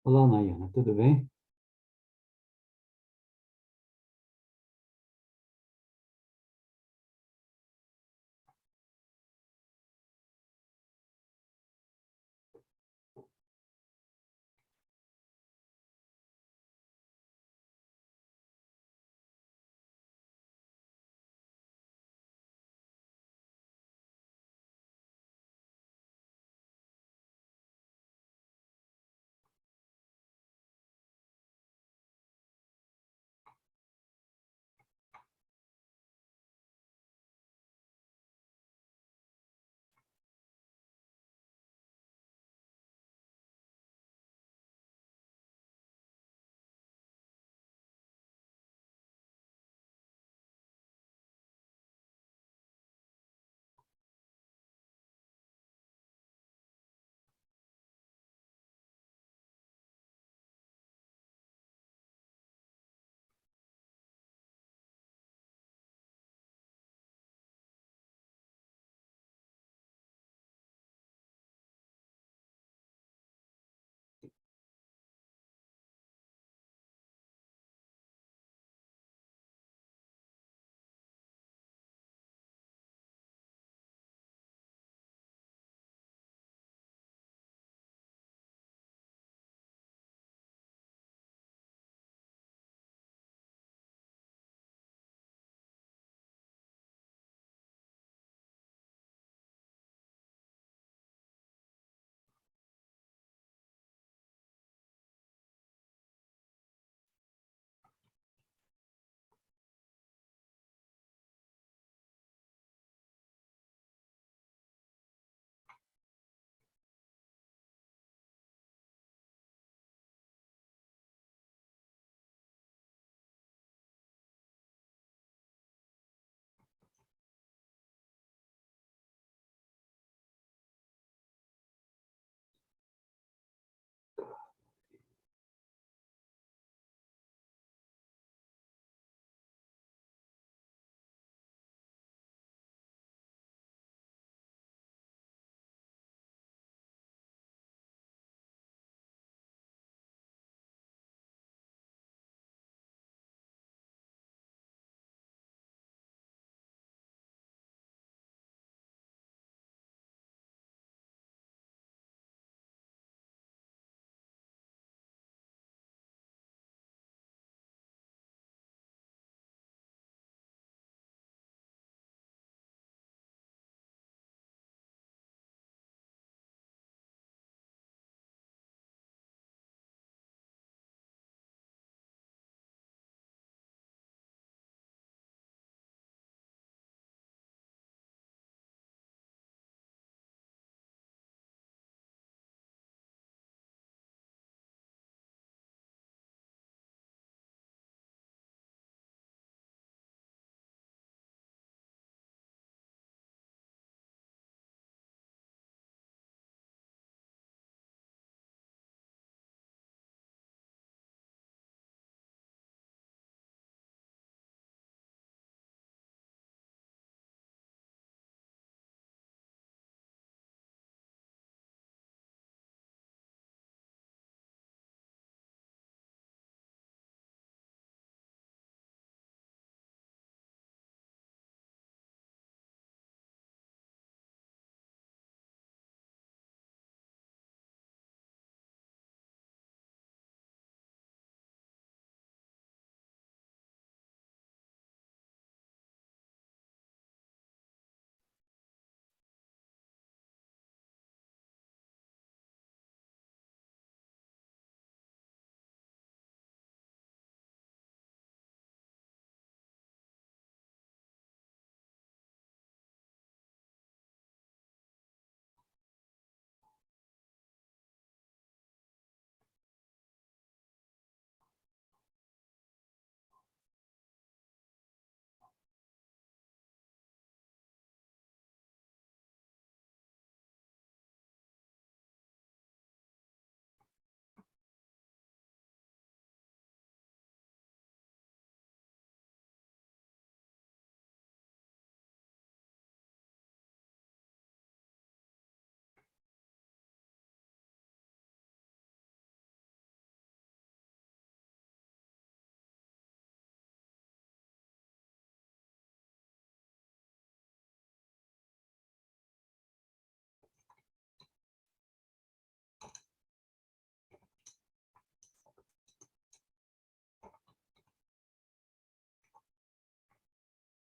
Olá, Nayana, tudo bem?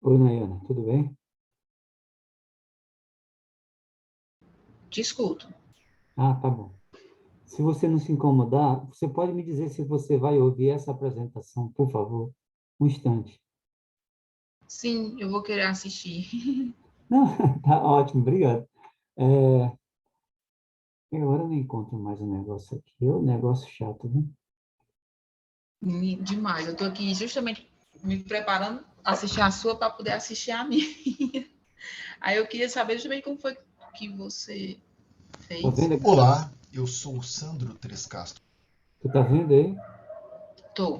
Oi, Nayana, tudo bem? Te escuto. Ah, tá bom. Se você não se incomodar, você pode me dizer se você vai ouvir essa apresentação, por favor? Um instante. Sim, eu vou querer assistir. Não, tá ótimo, obrigado. É, agora eu não encontro mais o negócio aqui. É um negócio chato, né? Demais. Eu tô aqui justamente me preparando assistir a sua para poder assistir a minha. Aí eu queria saber justamente como foi que você Tá fez. vendo aqui? Olá, eu sou o Sandro Trescastro Tu tá vendo aí? Tô.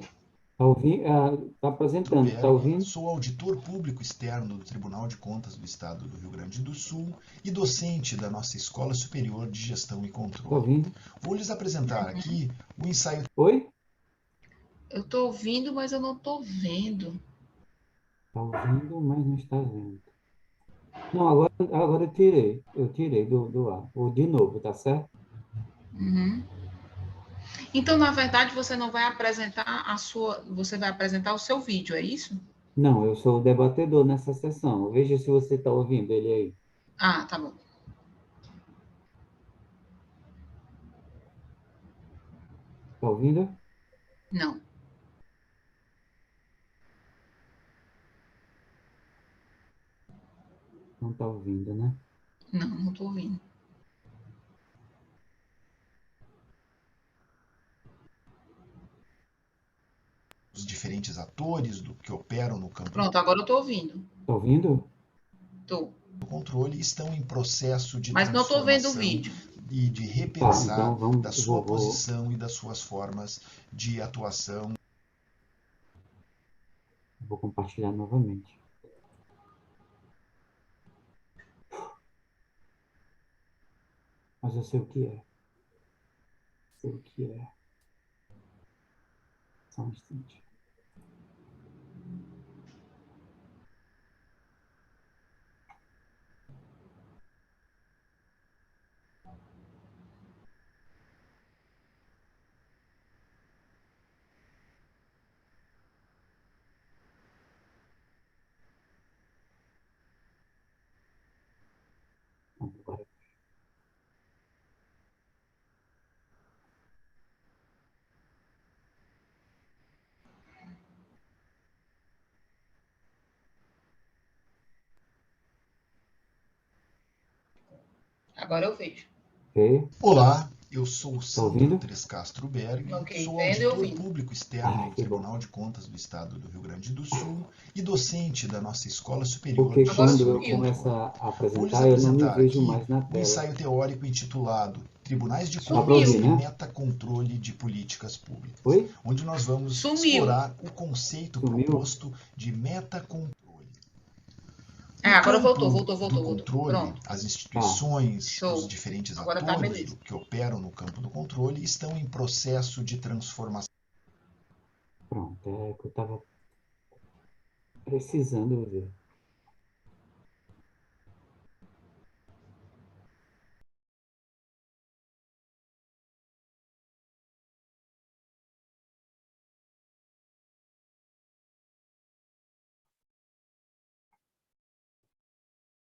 Tá ouvindo? Ah, tá apresentando. Tá Berg, ouvindo? sou auditor público externo do Tribunal de Contas do Estado do Rio Grande do Sul e docente da nossa Escola Superior de Gestão e Tá Controle. ouvindo? Vou lhes apresentar aqui o ensaio. Oi? Eu tô ouvindo, mas eu não tô vendo. Tá ouvindo, mas não está vendo. Não, agora eu tirei. Eu tirei do ar. Ou de novo, tá certo? Uhum. Então, na verdade, você não vai apresentar a sua. Você vai apresentar o seu vídeo, é isso? Não, eu sou o debatedor nessa sessão. Veja se você está ouvindo ele aí. Ah, tá bom. Está ouvindo? Não, Não está ouvindo, né? não tô ouvindo. Os diferentes atores que operam no campo Pronto, agora eu tô ouvindo. Está ouvindo? Tô. do controle estão em processo de Mas não tô vendo o transformação vídeo. e de Tá, então repensar vamos. da sua posição e das suas formas de atuação. Vou compartilhar novamente. Mas eu sei o que é. Sei o que é. Só um instante. Agora. Agora eu vejo. Ok? Olá, eu sou o Está Sandro ouvindo? Trescastro Berg, Ok, sou vendo e auditor ouvindo. público externo Ah, do que bom. Tribunal de Contas do Estado do Rio Grande do Sul e docente da nossa Escola Superior Porque de Agora quando Gestão e eu sumiu. começo Controle. a Vou lhes apresentar, eu não me apresentar vejo aqui mais na o tela. ensaio teórico intitulado Tribunais de Dá para Contas ouvir, Sumiu. e né? Metacontrole de Políticas Públicas, Oi? onde nós vamos Sumiu. explorar o conceito Sumiu? proposto de metacontrole. É, No agora voltou, campo voltou, do voltou, voltou. controle, Pronto. as Tá. instituições, os Show. diferentes Agora tá atores beleza. que operam no campo do controle estão em processo de transformação. Pronto. É que eu estava precisando ver.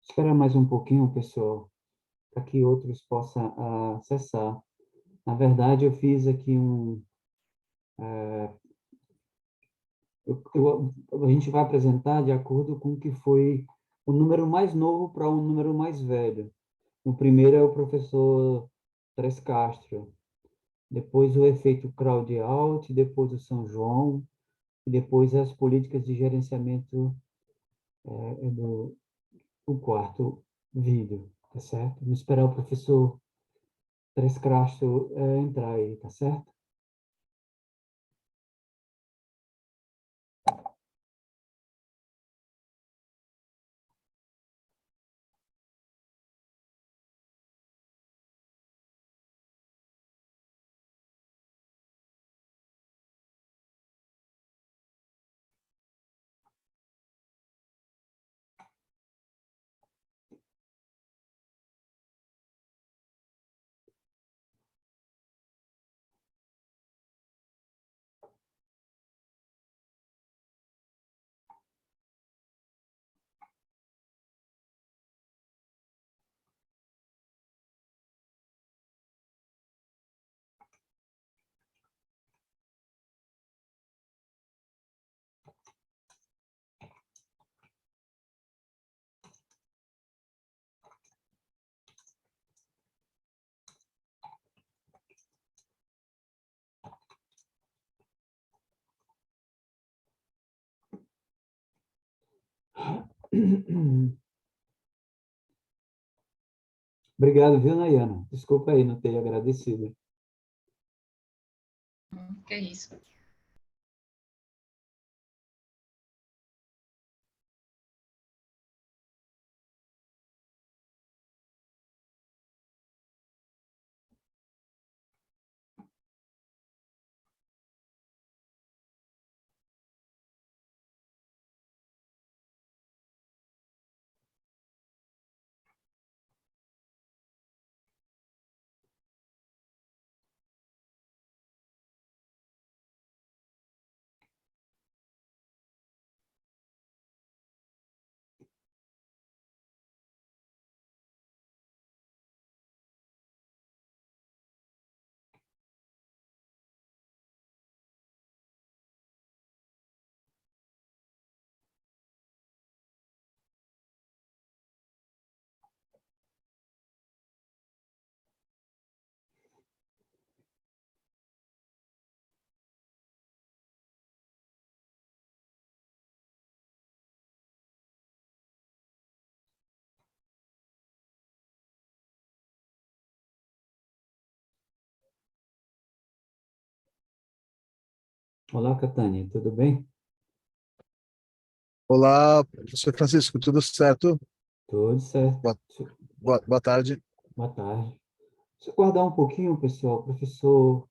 Espera mais um pouquinho, pessoal, para que outros possam acessar. Na verdade, eu fiz aqui a gente vai apresentar de acordo com o que foi o número mais novo para um número mais velho. O primeiro é o professor Tres Castro, depois o efeito crowd-out, depois o São João, e depois as políticas de gerenciamento do o quarto vídeo, tá certo? Vamos esperar o professor Tres Castro entrar aí, tá certo? Obrigado, viu, Nayana? Desculpa aí não ter agradecido. Que é isso. Olá, Catânia, tudo bem? Olá, professor Francisco, tudo certo? Tudo certo. Boa, boa tarde. Boa tarde. Deixa eu guardar um pouquinho, pessoal. O professor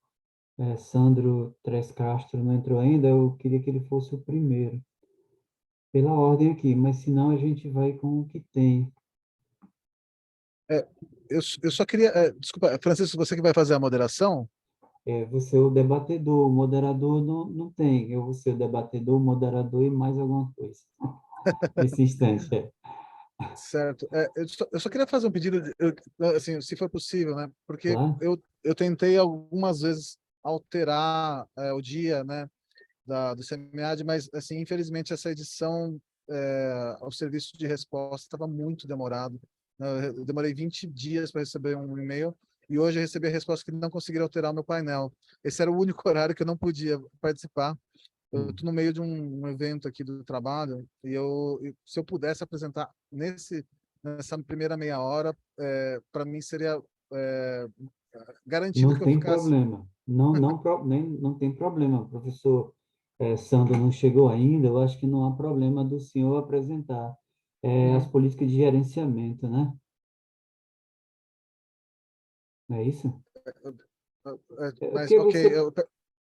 Sandro Tres Castro não entrou ainda, eu queria que ele fosse o primeiro, pela ordem aqui, mas senão a gente vai com o que tem. É, eu só queria. Desculpa, Francisco, você que vai fazer a moderação? Você é o debatedor, o moderador não tem. Eu vou ser o debatedor, o moderador e mais alguma coisa. Nesse instante, Certo. Eu só queria fazer um pedido, assim, se for possível, né? Porque Claro? eu tentei algumas vezes alterar o dia, né, do SEMIAD, mas, assim, infelizmente, essa edição, o serviço de resposta estava muito demorado, né? Eu demorei 20 dias para receber um e-mail e hoje eu recebi a resposta que não conseguiram alterar o meu painel. Esse era o único horário que eu não podia participar. Eu Hum. estou no meio de um evento aqui do trabalho e se eu pudesse apresentar nessa primeira meia hora, para mim seria é, garantido Não que eu tem ficasse. problema. Não tem problema. O professor Sandro não chegou ainda, eu acho que não há problema do senhor apresentar as Uhum. políticas de gerenciamento, né? É isso? É Mas, porque ok,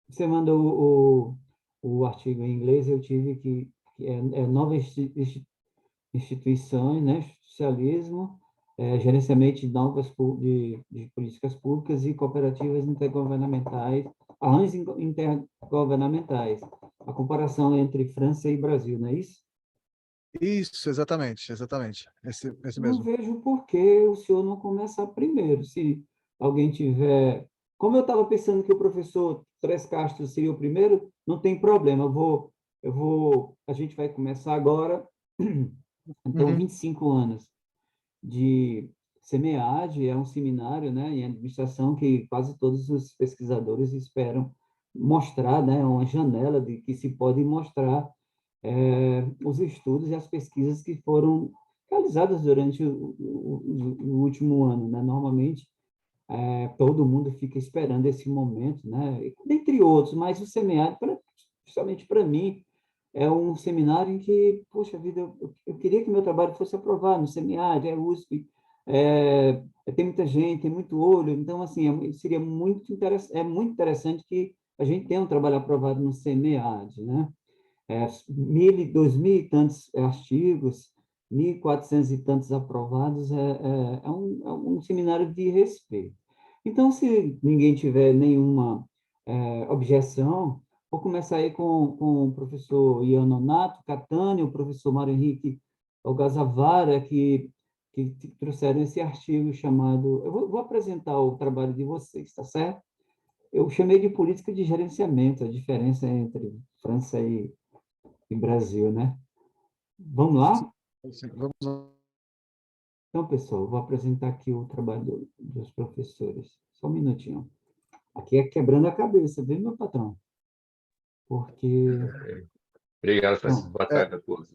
você mandou o artigo em inglês, eu tive que nova instituições, né? Socialismo, gerenciamento de de políticas públicas e cooperativas intergovernamentais, arranjos intergovernamentais, a comparação entre França e Brasil, não é isso? isso, exatamente, exatamente. Esse Não mesmo. vejo por que o senhor não começar primeiro. Se alguém tiver. Como eu estava pensando que o professor Tres Castro seria o primeiro, não tem problema. A gente vai começar agora. Então, Uhum. 25 anos de SEMEAD, é um seminário, né, em administração que quase todos os pesquisadores esperam mostrar, né, uma janela de que se pode mostrar os estudos e as pesquisas que foram realizadas durante o último ano, né? Normalmente, todo mundo fica esperando esse momento, né? Dentre outros, mas o seminário, justamente para mim, é um seminário em que, poxa vida, eu queria que meu trabalho fosse aprovado no seminário, é USP, tem muita gente, tem muito olho, então, assim, seria muito interessante que a gente tenha um trabalho aprovado no SEMEAD, né? 2.000 e tantos artigos, 1.400 e tantos aprovados, é um seminário de respeito. Então, se ninguém tiver nenhuma objeção, vou começar aí com o professor Ian Nonato, Catânia, o professor Mário Henrique Algazavara, que trouxeram esse artigo chamado... Eu vou apresentar o trabalho de vocês, tá certo? Eu chamei de política de gerenciamento, a diferença entre França e Brasil, né? Vamos Sim, lá? sim, vamos lá. Então, pessoal, vou apresentar aqui o trabalho dos professores. Só um minutinho. Aqui é quebrando a cabeça, viu, meu patrão? Porque Obrigado, Francisco. Bom, Boa tarde a todos.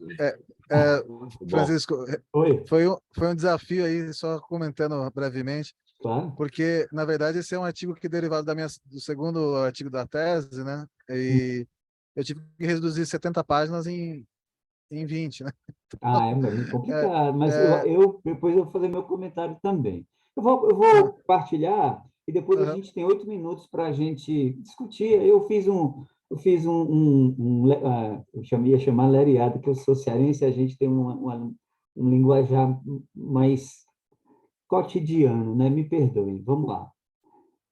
Bom, Francisco, oi, foi um desafio aí, só comentando brevemente, claro. porque, na verdade, esse é um artigo que é derivado do segundo artigo da tese, né? E eu tive que reduzir 70 páginas em 20, né? Ah, é muito É, complicado, mas é, depois eu vou fazer meu comentário também. Eu aham, vou compartilhar e depois a aham, gente tem 8 minutos para a gente discutir. Eu ia chamar lereado, que eu sou cearense, a gente tem um linguajar mais cotidiano, né? Me perdoem. Vamos lá.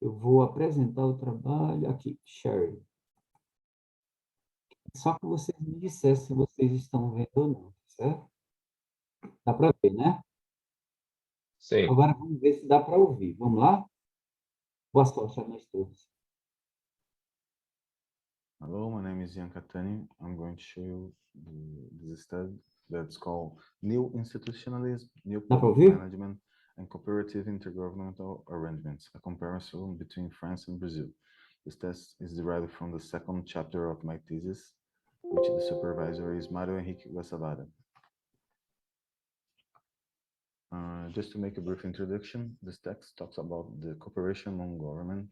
Eu vou apresentar o trabalho aqui, Sherry. Só que vocês me dissessem se vocês estão vendo ou não, certo? Dá para ver, né? Sim. Agora vamos ver se dá para ouvir. Vamos lá? Boa sorte a nós todos. Hello, my name is Ian Catani. I'm going to show you this study that's called New Institutionalism, New Dá para Public ouvir? Management and Cooperative Intergovernmental Arrangements, a comparison between France and Brazil. This test is derived from the second chapter of my thesis, which the supervisor is Mário Henrique Guassavara. Just to make a brief introduction, this text talks about the cooperation among governments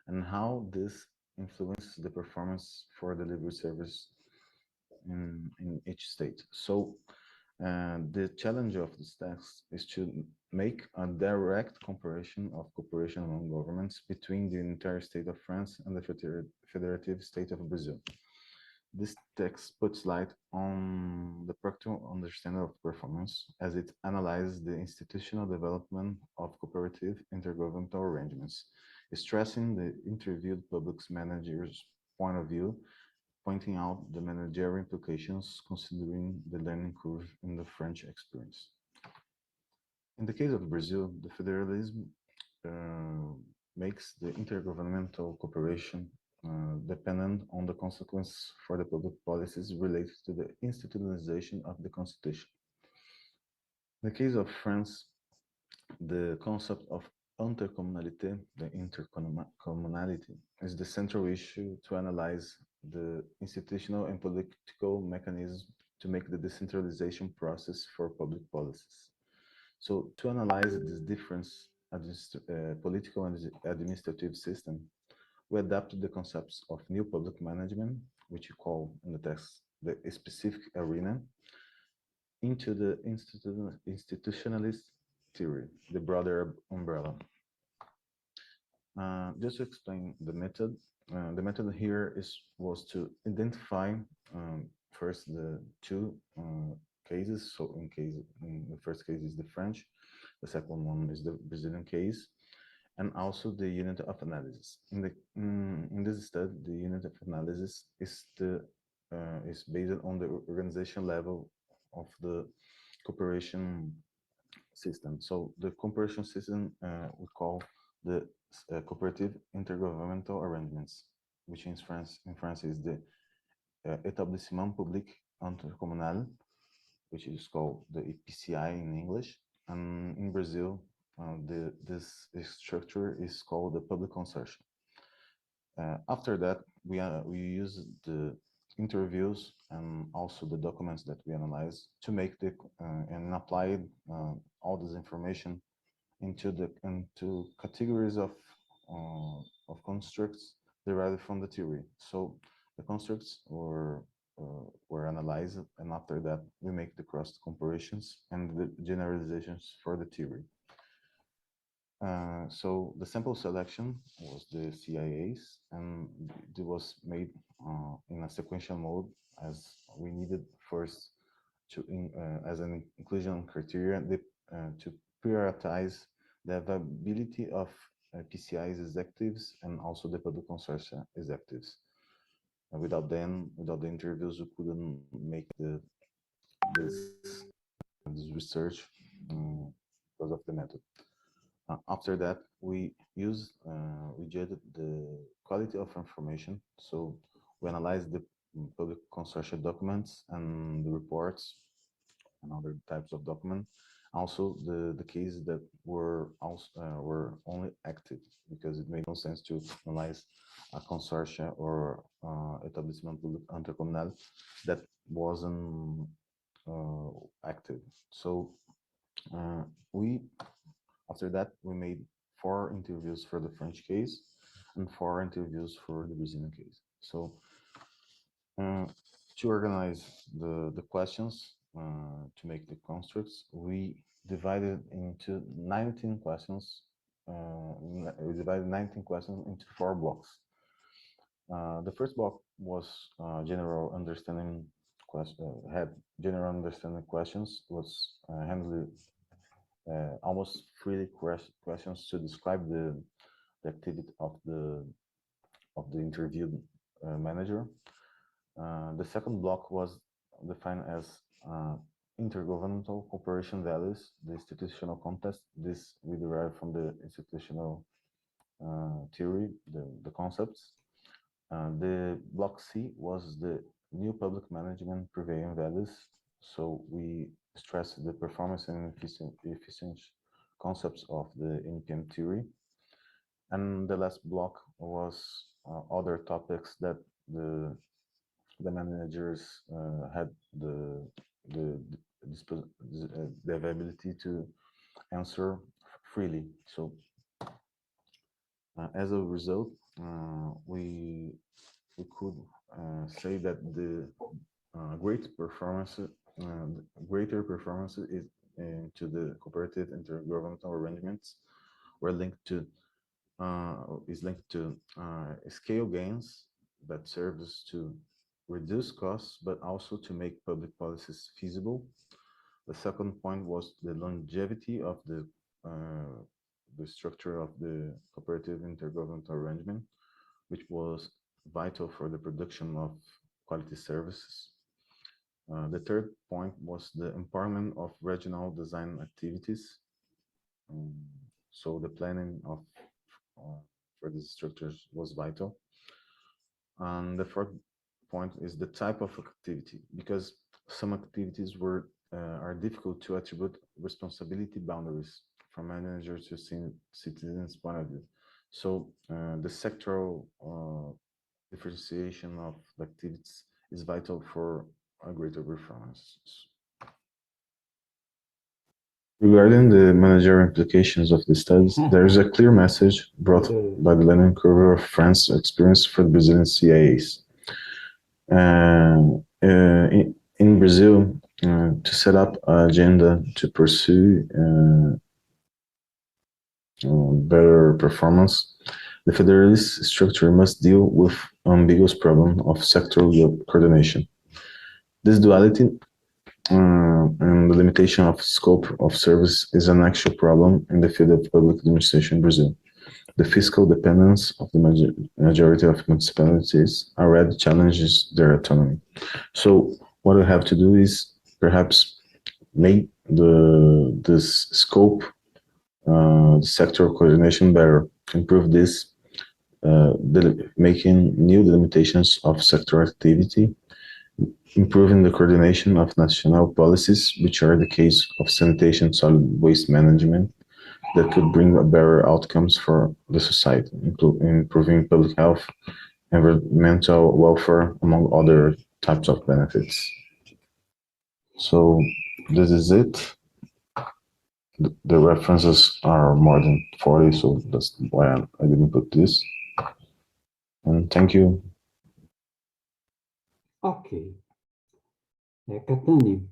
and how this influences the performance for delivery service in each state. So the challenge of this text is to make a direct comparison of cooperation among governments between the entire state of France and the federative state of Brazil. This text puts light on the practical understanding of performance as it analyzes the institutional development of cooperative intergovernmental arrangements, stressing the interviewed public manager's point of view, pointing out the managerial implications considering the learning curve in the French experience. In the case of Brazil, the federalism makes the intergovernmental cooperation dependent on the consequence for the public policies related to the institutionalization of the constitution. In the case of France, the concept of intercommunalité, the intercommunality, is the central issue to analyze the institutional and political mechanisms to make the decentralization process for public policies. So to analyze this difference political and administrative system, we adapted the concepts of new public management, which you call in the text the specific arena, into the institutionalist theory, the broader umbrella. Just to explain the method here was to identify first the two cases. So in the first case is the French, the second one is the Brazilian case, and also the unit of analysis. In this study, the unit of analysis is based on the organization level of the cooperation system. So the cooperation system we call the cooperative intergovernmental arrangements, which in France is the Établissement Public Intercommunal, which is called the EPCI in English, and in Brazil, this structure is called the public consortium. After that, we use the interviews and also the documents that we analyze to make and apply all this information into categories of constructs derived from the theory. So the constructs were analyzed, and after that we make the cross comparisons and the generalizations for the theory. So the sample selection was the CIAs, and it was made in a sequential mode, as we needed first to as an inclusion criteria to prioritize the availability of PCI's executives and also the public consortia executives. Without the interviews, we couldn't make this research because of the method. After that, we judged the quality of information. So we analyzed the public consortia documents and the reports and other types of documents. also the cases that were also were only active, because it made no sense to analyze a consortia or établissement public intercommunal that wasn't active. So we after that we made 4 interviews for the French case and 4 interviews for the Brazilian case. So to organize the questions, to make the constructs, we divided into 19 questions. We divided 19 questions into 4 blocks. The first block was general understanding had general understanding questions, was handled almost 3 questions to describe the activity of the interviewed manager. The second block was defined as intergovernmental cooperation values, the institutional context. This we derive from the institutional theory, the concepts. The block C was the new public management prevailing values. So we stress the performance and efficiency concepts of the NPM theory. And the last block was other topics that the managers had the availability to answer freely. So as a result, we could say that the greater performance is to the cooperative intergovernmental arrangements were linked to scale gains that serves to reduce costs, but also to make public policies feasible. The second point was the longevity of the structure of the cooperative intergovernmental arrangement, which was vital for the production of quality services. The third point was the empowerment of regional design activities. So the planning of for these structures was vital. And the fourth point is the type of activity, because some activities were are difficult to attribute responsibility boundaries from managers to citizens' point of view. So the sectoral differentiation of the activities is vital for a greater performance. Regarding the managerial implications of the studies, there is a clear message brought by the learning curve of France experience for the Brazilian CIAs. In Brazil, to set up an agenda to pursue better performance, the federalist structure must deal with ambiguous problem of sectoral coordination. This duality and the limitation of scope of service is an actual problem in the field of public administration in Brazil. The fiscal dependence of the majority of municipalities already challenges their autonomy. So what we have to do is perhaps make this scope, the sectoral coordination better, improve this, making new delimitations of sector activity, improving the coordination of national policies, which are the case of sanitation, solid waste management, that could bring better outcomes for the society, improving public health, environmental welfare, among other types of benefits. So this is it. The references are more than 40, so that's why I didn't put this. And thank you. Ok. Catani,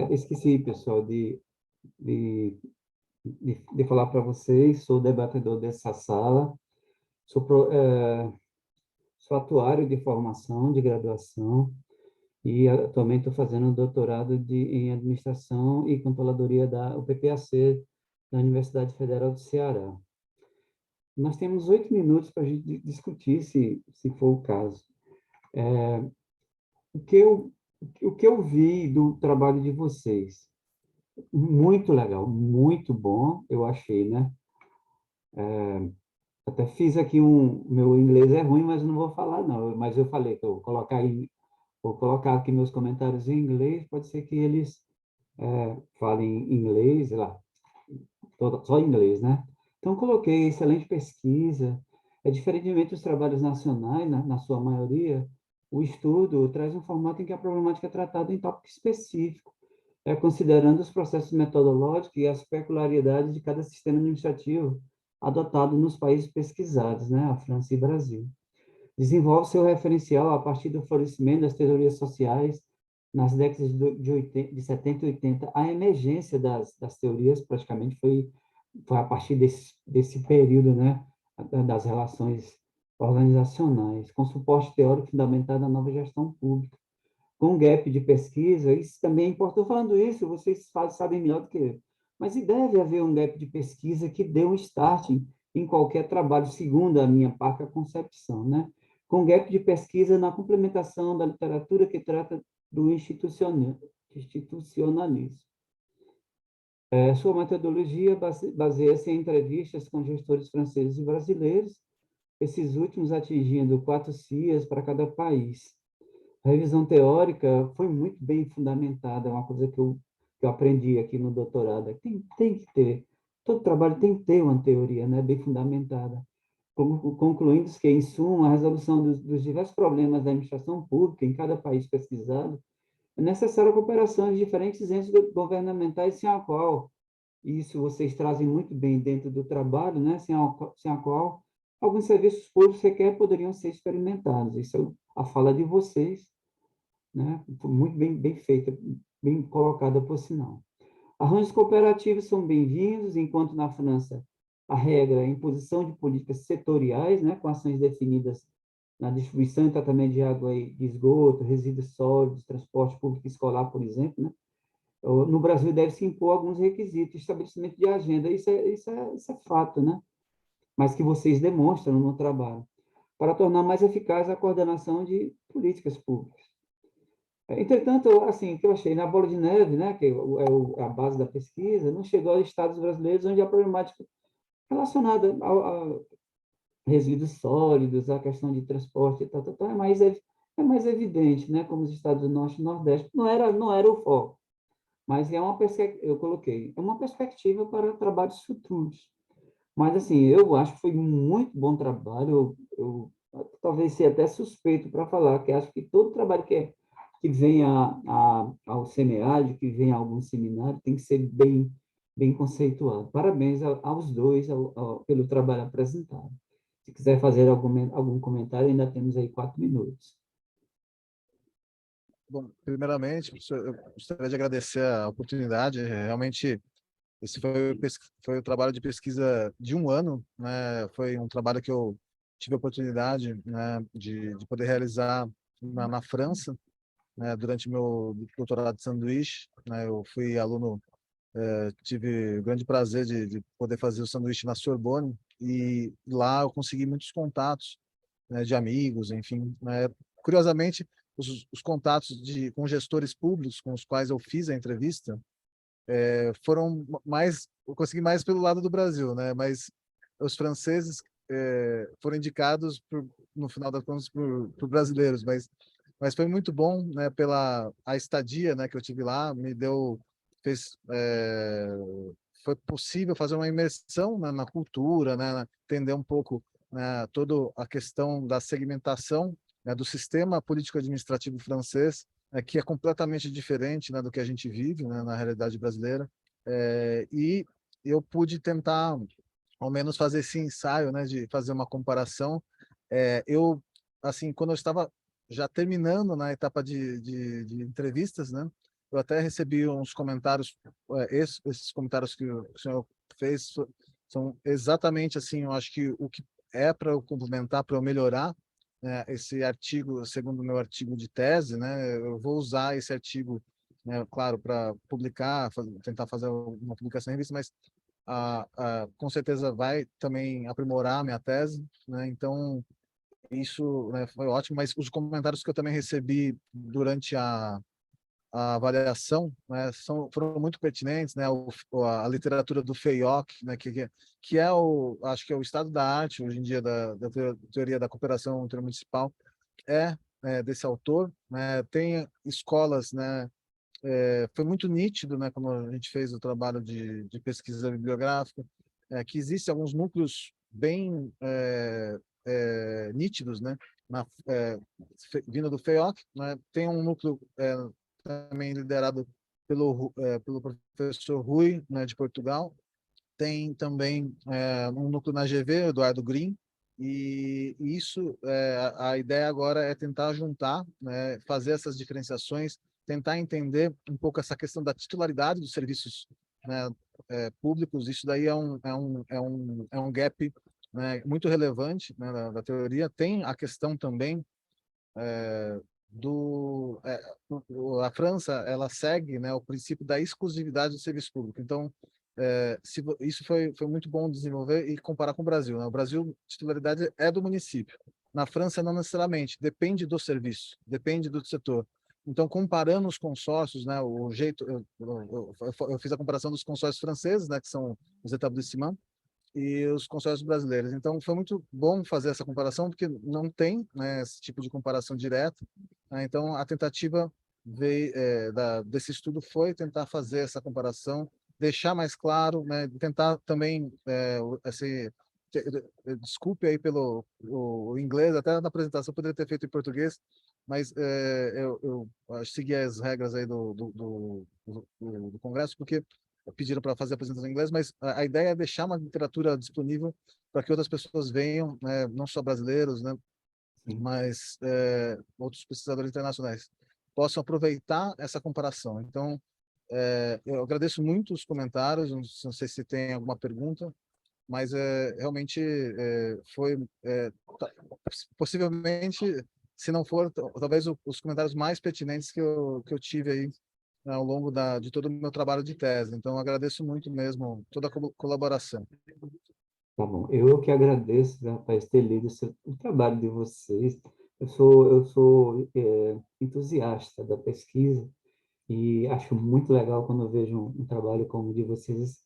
esqueci, pessoal, de falar para vocês, sou debatedor dessa sala, sou atuário de formação, de graduação, e atualmente estou fazendo um doutorado em administração e controladoria da UPPAC, da Universidade Federal do Ceará. Nós temos 8 minutos para a gente discutir, se for o caso. O que eu vi do trabalho de vocês? Muito legal, muito bom, eu achei, né? Até fiz aqui meu inglês é ruim, mas não vou falar, não. Mas eu falei que eu vou colocar aqui meus comentários em inglês, pode ser que eles fala em inglês, lá, só inglês, né? Então, coloquei excelente pesquisa. Diferentemente dos trabalhos nacionais, na sua maioria, o estudo traz um formato em que a problemática é tratada em tópico específico, considerando os processos metodológicos e as peculiaridades de cada sistema administrativo adotado nos países pesquisados, né, a França e Brasil. Desenvolve seu referencial a partir do florescimento das teorias sociais nas décadas de 70 e 80. A emergência das teorias praticamente foi a partir desse período, né, das relações organizacionais, com suporte teórico fundamentado na nova gestão pública, com gap de pesquisa. Isso também é importante. Estou falando isso, vocês sabem melhor do que eu, mas deve haver um gap de pesquisa que dê um start em qualquer trabalho, segundo a minha parca concepção, né? Com gap de pesquisa na complementação da literatura que trata do institucionalismo. Sua metodologia baseia-se em entrevistas com gestores franceses e brasileiros, esses últimos atingindo 4 CIAs para cada país. A revisão teórica foi muito bem fundamentada, é uma coisa que eu aprendi aqui no doutorado. Tem que ter, todo trabalho tem que ter uma teoria, né, bem fundamentada. Concluindo que, em suma, a resolução dos diversos problemas da administração pública em cada país pesquisado é necessária a cooperação de diferentes entes governamentais, sem a qual, isso vocês trazem muito bem dentro do trabalho, né, sem a qual alguns serviços públicos sequer poderiam ser experimentados. Isso é a fala de vocês, né? Foi muito bem feita, bem colocada, por sinal. Arranjos cooperativos são bem-vindos, enquanto na França a regra é a imposição de políticas setoriais, né, com ações definidas na distribuição e tratamento de água e de esgoto, resíduos sólidos, transporte público escolar, por exemplo, né? No Brasil deve-se impor alguns requisitos, estabelecimento de agenda, isso é fato, né? Mas que vocês demonstram no trabalho, para tornar mais eficaz a coordenação de políticas públicas. Entretanto, assim, o que eu achei na bola de neve, né, que é a base da pesquisa, não chegou aos estados brasileiros, onde a problemática relacionada a resíduos sólidos, a questão de transporte e tal, é mais evidente, né, como os estados do Norte e Nordeste. Não era o foco, mas eu coloquei, é uma perspectiva para trabalhos futuros. Mas, assim, eu acho que foi muito bom trabalho. Talvez seja até suspeito para falar, que acho que todo trabalho que vem ao SEMEAD, que vem a algum seminário, tem que ser bem conceituado. Parabéns aos dois pelo trabalho apresentado. Se quiser fazer algum comentário, ainda temos aí 4 minutos. Bom, primeiramente, professor, eu gostaria de agradecer a oportunidade. Realmente, esse foi o trabalho de pesquisa de um ano, né? Foi um trabalho que eu tive a oportunidade, né, de poder realizar na França, né, durante meu doutorado de sanduíche, né? Eu fui aluno, tive o grande prazer de poder fazer o sanduíche na Sorbonne, e lá eu consegui muitos contatos, né, de amigos, enfim, né? Curiosamente, os contatos com gestores públicos com os quais eu fiz a entrevista foram mais, eu consegui mais pelo lado do Brasil, né? Mas os franceses foram indicados no final das contas por brasileiros, mas foi muito bom, né? Pela a estadia, né, que eu tive lá, foi possível fazer uma imersão, né, na cultura, né? Entender um pouco, né, toda a questão da segmentação, né, do sistema político-administrativo francês, que é completamente diferente, né, do que a gente vive, né, na realidade brasileira. E eu pude tentar, ao menos, fazer esse ensaio, né, de fazer uma comparação. Eu, assim, quando eu estava já terminando na etapa de entrevistas, né, eu até recebi uns comentários, esses comentários que o senhor fez são exatamente assim, eu acho que o que é para eu complementar, para eu melhorar, né, esse artigo, segundo o meu artigo de tese, né, eu vou usar esse artigo, né, claro, para publicar, tentar fazer uma publicação em revista, mas com certeza vai também aprimorar a minha tese, né, então isso, né, foi ótimo, mas os comentários que eu também recebi durante a avaliação, né, foram muito pertinentes, né, a literatura do Fayok, né, que é acho que é o estado da arte hoje em dia da teoria da cooperação intermunicipal, desse autor, né, tem escolas, né, foi muito nítido, né, quando a gente fez o trabalho de pesquisa bibliográfica, que existem alguns núcleos bem nítidos, né, vindo do FEOC, né, tem um núcleo também liderado pelo professor Rui, né, de Portugal, tem também um núcleo na GV, Eduardo Green, e isso, a ideia agora é tentar juntar, né, fazer essas diferenciações, tentar entender um pouco essa questão da titularidade dos serviços, né, públicos. Isso daí é um gap, né, muito relevante, né, da teoria. Tem a questão também a França, ela segue, né, o princípio da exclusividade do serviço público. Então, isso foi muito bom desenvolver e comparar com o Brasil, né? O Brasil, titularidade é do município. Na França, não necessariamente. Depende do serviço, depende do setor. Então, comparando os consórcios, né, o jeito, eu fiz a comparação dos consórcios franceses, né, que são os établissements, e os consórcios brasileiros. Então, foi muito bom fazer essa comparação, porque não tem, né, esse tipo de comparação direta, né? Então, a tentativa desse estudo foi tentar fazer essa comparação, deixar mais claro, né, tentar também, desculpe aí pelo o inglês, até na apresentação eu poderia ter feito em português, mas eu segui as regras aí do Congresso, porque pediram para fazer a apresentação em inglês, mas a ideia é deixar uma literatura disponível para que outras pessoas venham, né, não só brasileiros, né, mas outros pesquisadores internacionais possam aproveitar essa comparação. Então, eu agradeço muito os comentários, não sei se tem alguma pergunta, mas realmente foi, possivelmente, se não for, talvez os comentários mais pertinentes que eu tive aí ao longo de todo o meu trabalho de tese. Então, agradeço muito mesmo toda a colaboração. Tá bom. Eu que agradeço, rapaz, ter lido o trabalho de vocês. Eu sou entusiasta da pesquisa e acho muito legal quando eu vejo um trabalho como o de vocês.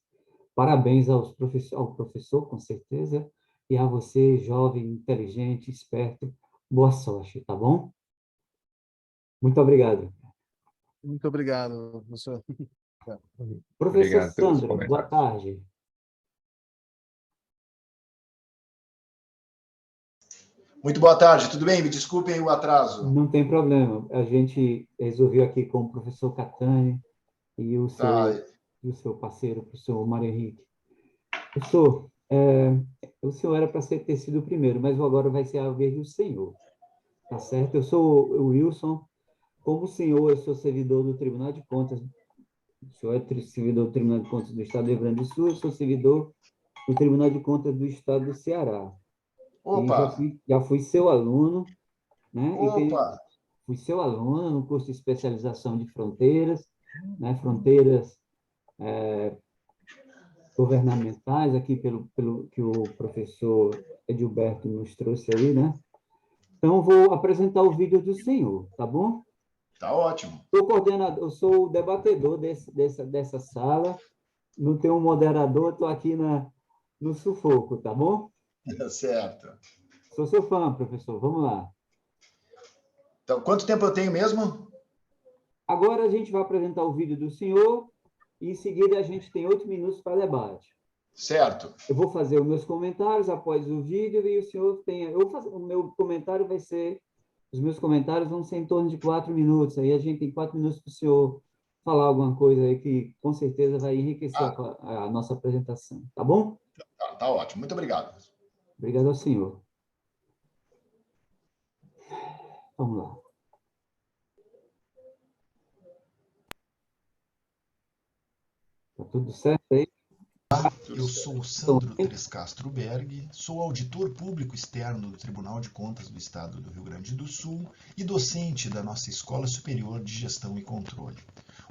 Parabéns ao professor, com certeza, e a você, jovem, inteligente, esperto. Boa sorte, tá bom? Muito obrigado. Muito obrigado, professor. Professor Obrigado pelos Sandro, boa comentários. tarde. Muito boa tarde, tudo bem? Me desculpem o atraso. Não tem problema. A gente resolveu aqui com o professor Catani e o Tá, seu parceiro, o professor Mário Henrique. Professor, o senhor era para ter sido o primeiro, mas agora vai ser a vez do senhor. Tá certo? Eu sou o Wilson. Como o senhor, eu sou servidor do Tribunal de Contas. O senhor é servidor do Tribunal de Contas do Estado do Rio Grande do Sul, eu sou servidor do Tribunal de Contas do Estado do Ceará. E opa, já fui seu aluno, né? opa, Fui seu aluno no curso de especialização de fronteiras, né? Fronteiras governamentais, aqui pelo que o professor Edilberto nos trouxe aí, né? Então, vou apresentar o vídeo do senhor, tá bom? tá ótimo. Sou coordenador, eu sou o debatedor dessa sala, não tenho um moderador, estou aqui no sufoco, tá bom? Certo. Sou seu fã, professor, vamos lá. Então, quanto tempo eu tenho mesmo? Agora a gente vai apresentar o vídeo do senhor e em seguida a gente tem 8 minutos para debate. Certo. Eu vou fazer os meus comentários após o vídeo e o senhor tem... o meu comentário vai ser... Os meus comentários vão ser em torno de 4 minutos. Aí a gente tem 4 minutos para o senhor falar alguma coisa aí que com certeza vai enriquecer a nossa apresentação. Tá bom? Tá ótimo. Muito obrigado. Obrigado ao senhor. Vamos lá. Tá tudo certo aí? Eu sou Sandro Tres Castro Berg, sou auditor público externo do Tribunal de Contas do Estado do Rio Grande do Sul e docente da nossa Escola Superior de Gestão e Controle.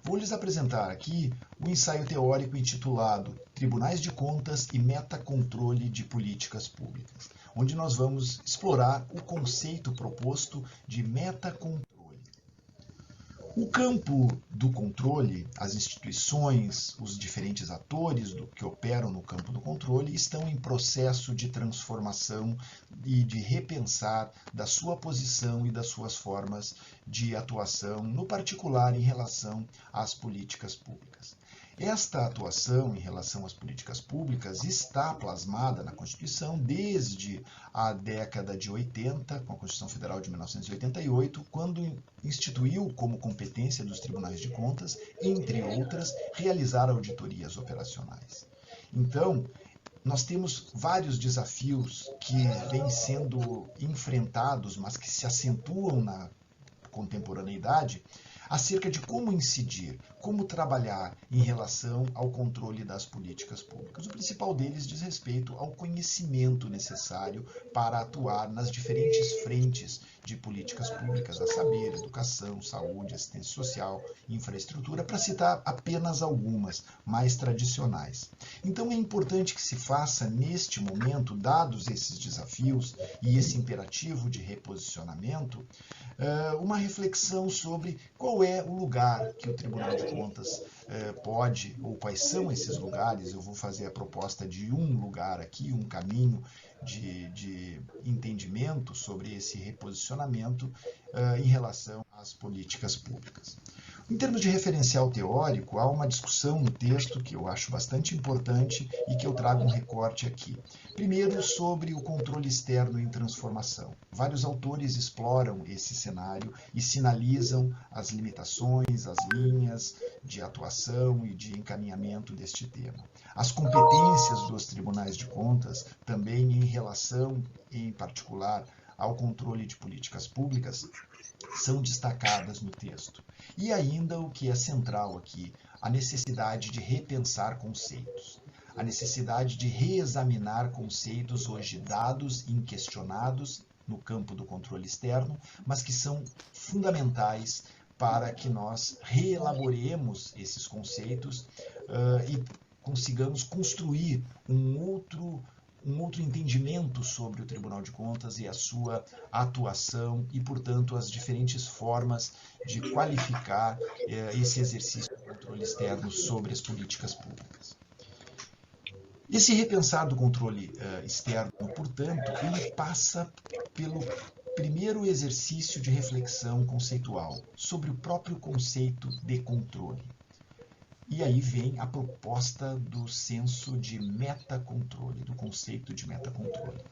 Vou lhes apresentar aqui o ensaio teórico intitulado Tribunais de Contas e Metacontrole de Políticas Públicas, onde nós vamos explorar o conceito proposto de metacontrole. O campo do controle, as instituições, os diferentes atores que operam no campo do controle estão em processo de transformação e de repensar da sua posição e das suas formas de atuação, no particular em relação às políticas públicas. Esta atuação em relação às políticas públicas está plasmada na Constituição desde a década de 80, com a Constituição Federal de 1988, quando instituiu como competência dos tribunais de contas, entre outras, realizar auditorias operacionais. Então, nós temos vários desafios que vêm sendo enfrentados, mas que se acentuam na contemporaneidade, acerca de como incidir, como trabalhar em relação ao controle das políticas públicas. O principal deles diz respeito ao conhecimento necessário para atuar nas diferentes frentes de políticas públicas, a saber, educação, saúde, assistência social, infraestrutura, para citar apenas algumas mais tradicionais. Então é importante que se faça neste momento, dados esses desafios e esse imperativo de reposicionamento, uma reflexão sobre qual é o lugar que o Tribunal de Contas pode, ou quais são esses lugares. Eu vou fazer a proposta de um lugar aqui, um caminho de entendimento sobre esse reposicionamento em relação às políticas públicas. Em termos de referencial teórico, há uma discussão no texto que eu acho bastante importante e que eu trago um recorte aqui. Primeiro, sobre o controle externo em transformação. Vários autores exploram esse cenário e sinalizam as limitações, as linhas de atuação e de encaminhamento deste tema. As competências dos tribunais de contas, também em relação, em particular, ao controle de políticas públicas, são destacadas no texto. E ainda o que é central aqui, a necessidade de repensar conceitos, a necessidade de reexaminar conceitos hoje dados, inquestionados no campo do controle externo, mas que são fundamentais para que nós reelaboremos esses conceitos e consigamos construir um outro entendimento sobre o Tribunal de Contas e a sua atuação e, portanto, as diferentes formas de qualificar esse exercício de controle externo sobre as políticas públicas. Esse repensar do controle externo, portanto, ele passa pelo primeiro exercício de reflexão conceitual sobre o próprio conceito de controle. E aí vem a proposta do senso de metacontrole, do conceito de metacontrole.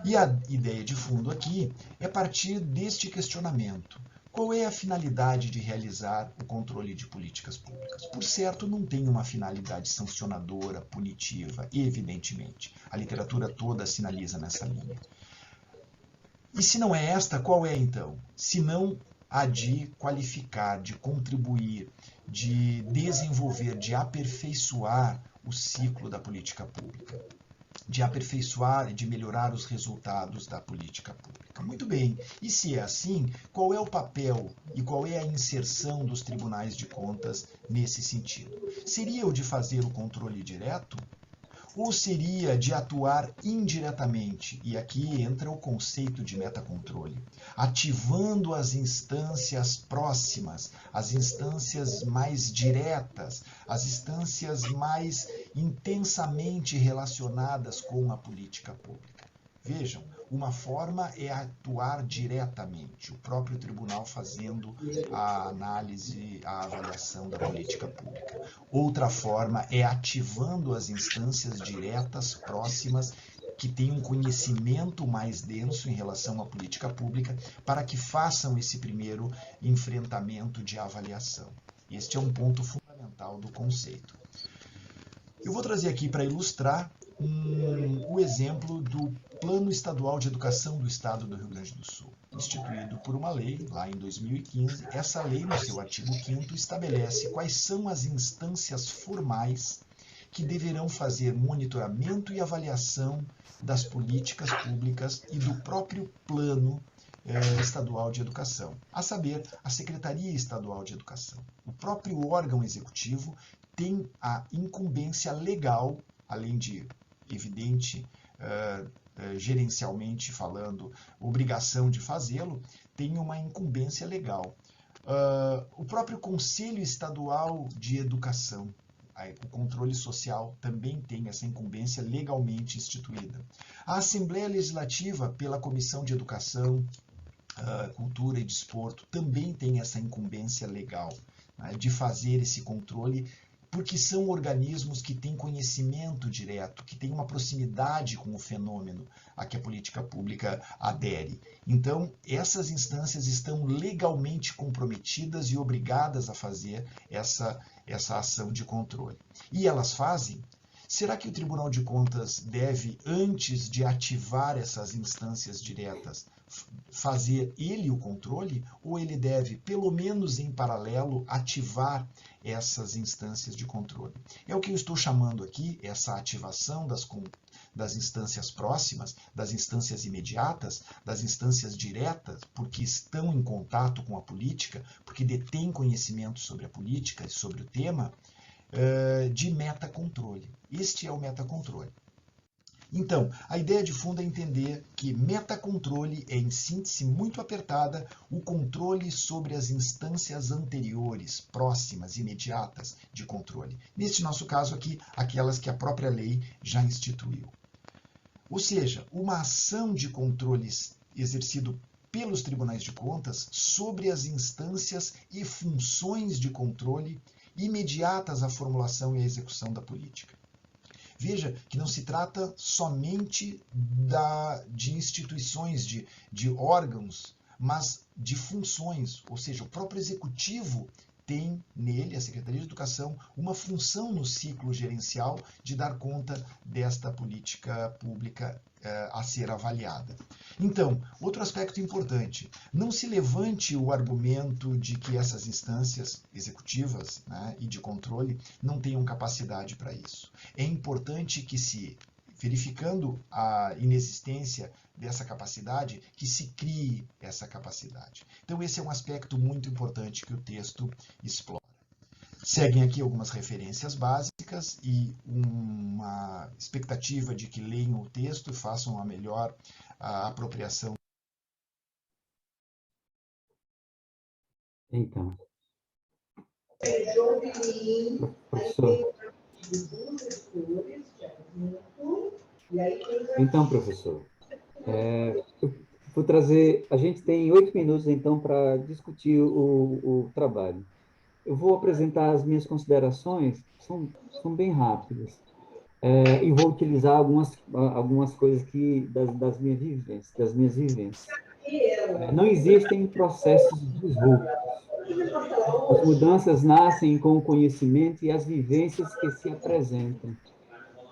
E a ideia de fundo aqui é partir deste questionamento. Qual é a finalidade de realizar o controle de políticas públicas? Por certo, não tem uma finalidade sancionadora, punitiva, evidentemente. A literatura toda sinaliza nessa linha. E se não é esta, qual é então? Se não a de qualificar, de contribuir, de desenvolver, de aperfeiçoar o ciclo da política pública, de aperfeiçoar e de melhorar os resultados da política pública. Muito bem, e se é assim, qual é o papel e qual é a inserção dos tribunais de contas nesse sentido? Seria o de fazer o controle direto? Ou seria de atuar indiretamente? E aqui entra o conceito de metacontrole, ativando as instâncias próximas, as instâncias mais diretas, as instâncias mais intensamente relacionadas com a política pública. Vejam, uma forma é atuar diretamente, o próprio tribunal fazendo a análise, a avaliação da política pública. Outra forma é ativando as instâncias diretas, próximas, que têm um conhecimento mais denso em relação à política pública, para que façam esse primeiro enfrentamento de avaliação. Este é um ponto fundamental do conceito. Eu vou trazer aqui para ilustrar o exemplo do Plano Estadual de Educação do Estado do Rio Grande do Sul, instituído por uma lei, lá em 2015. Essa lei, no seu artigo 5º, estabelece quais são as instâncias formais que deverão fazer monitoramento e avaliação das políticas públicas e do próprio Plano Estadual de Educação, a saber, a Secretaria Estadual de Educação. O próprio órgão executivo tem a incumbência legal, além de evidente, gerencialmente falando, obrigação de fazê-lo, tem uma incumbência legal O próprio Conselho Estadual de Educação, o controle social, também tem essa incumbência legalmente instituída. A Assembleia Legislativa, pela Comissão de Educação, Cultura e Desporto, também tem essa incumbência legal, né, de fazer esse controle, porque são organismos que têm conhecimento direto, que têm uma proximidade com o fenômeno a que a política pública adere. Então, essas instâncias estão legalmente comprometidas e obrigadas a fazer essa ação de controle. E elas fazem. Será que o Tribunal de Contas deve, antes de ativar essas instâncias diretas, fazer ele o controle? Ou ele deve, pelo menos em paralelo, ativar essas instâncias de controle? É o que eu estou chamando aqui, essa ativação das instâncias próximas, das instâncias imediatas, das instâncias diretas, porque estão em contato com a política, porque detêm conhecimento sobre a política e sobre o tema, de metacontrole. Este é o metacontrole. Então, a ideia de fundo é entender que metacontrole é, em síntese muito apertada, o controle sobre as instâncias anteriores, próximas, imediatas de controle. Neste nosso caso aqui, aquelas que a própria lei já instituiu. Ou seja, uma ação de controle exercido pelos tribunais de contas sobre as instâncias e funções de controle imediatas à formulação e à execução da política. Veja que não se trata somente de instituições, de órgãos, mas de funções, ou seja, o próprio executivo tem nele, a Secretaria de Educação, uma função no ciclo gerencial de dar conta desta política pública a ser avaliada. Então, outro aspecto importante, não se levante o argumento de que essas instâncias executivas, né, e de controle não tenham capacidade para isso. É importante que verificando a inexistência dessa capacidade, que se crie essa capacidade. Então, esse é um aspecto muito importante que o texto explora. Seguem aqui algumas referências básicas e uma expectativa de que leiam o texto e façam a melhor apropriação. Então, professor. Então, professor, eu vou trazer. A gente tem 8 minutos, então, para discutir o trabalho. Eu vou apresentar as minhas considerações, são bem rápidas, e vou utilizar algumas coisas das minhas vivências. Não existem processos disruptos. As mudanças nascem com o conhecimento e as vivências que se apresentam.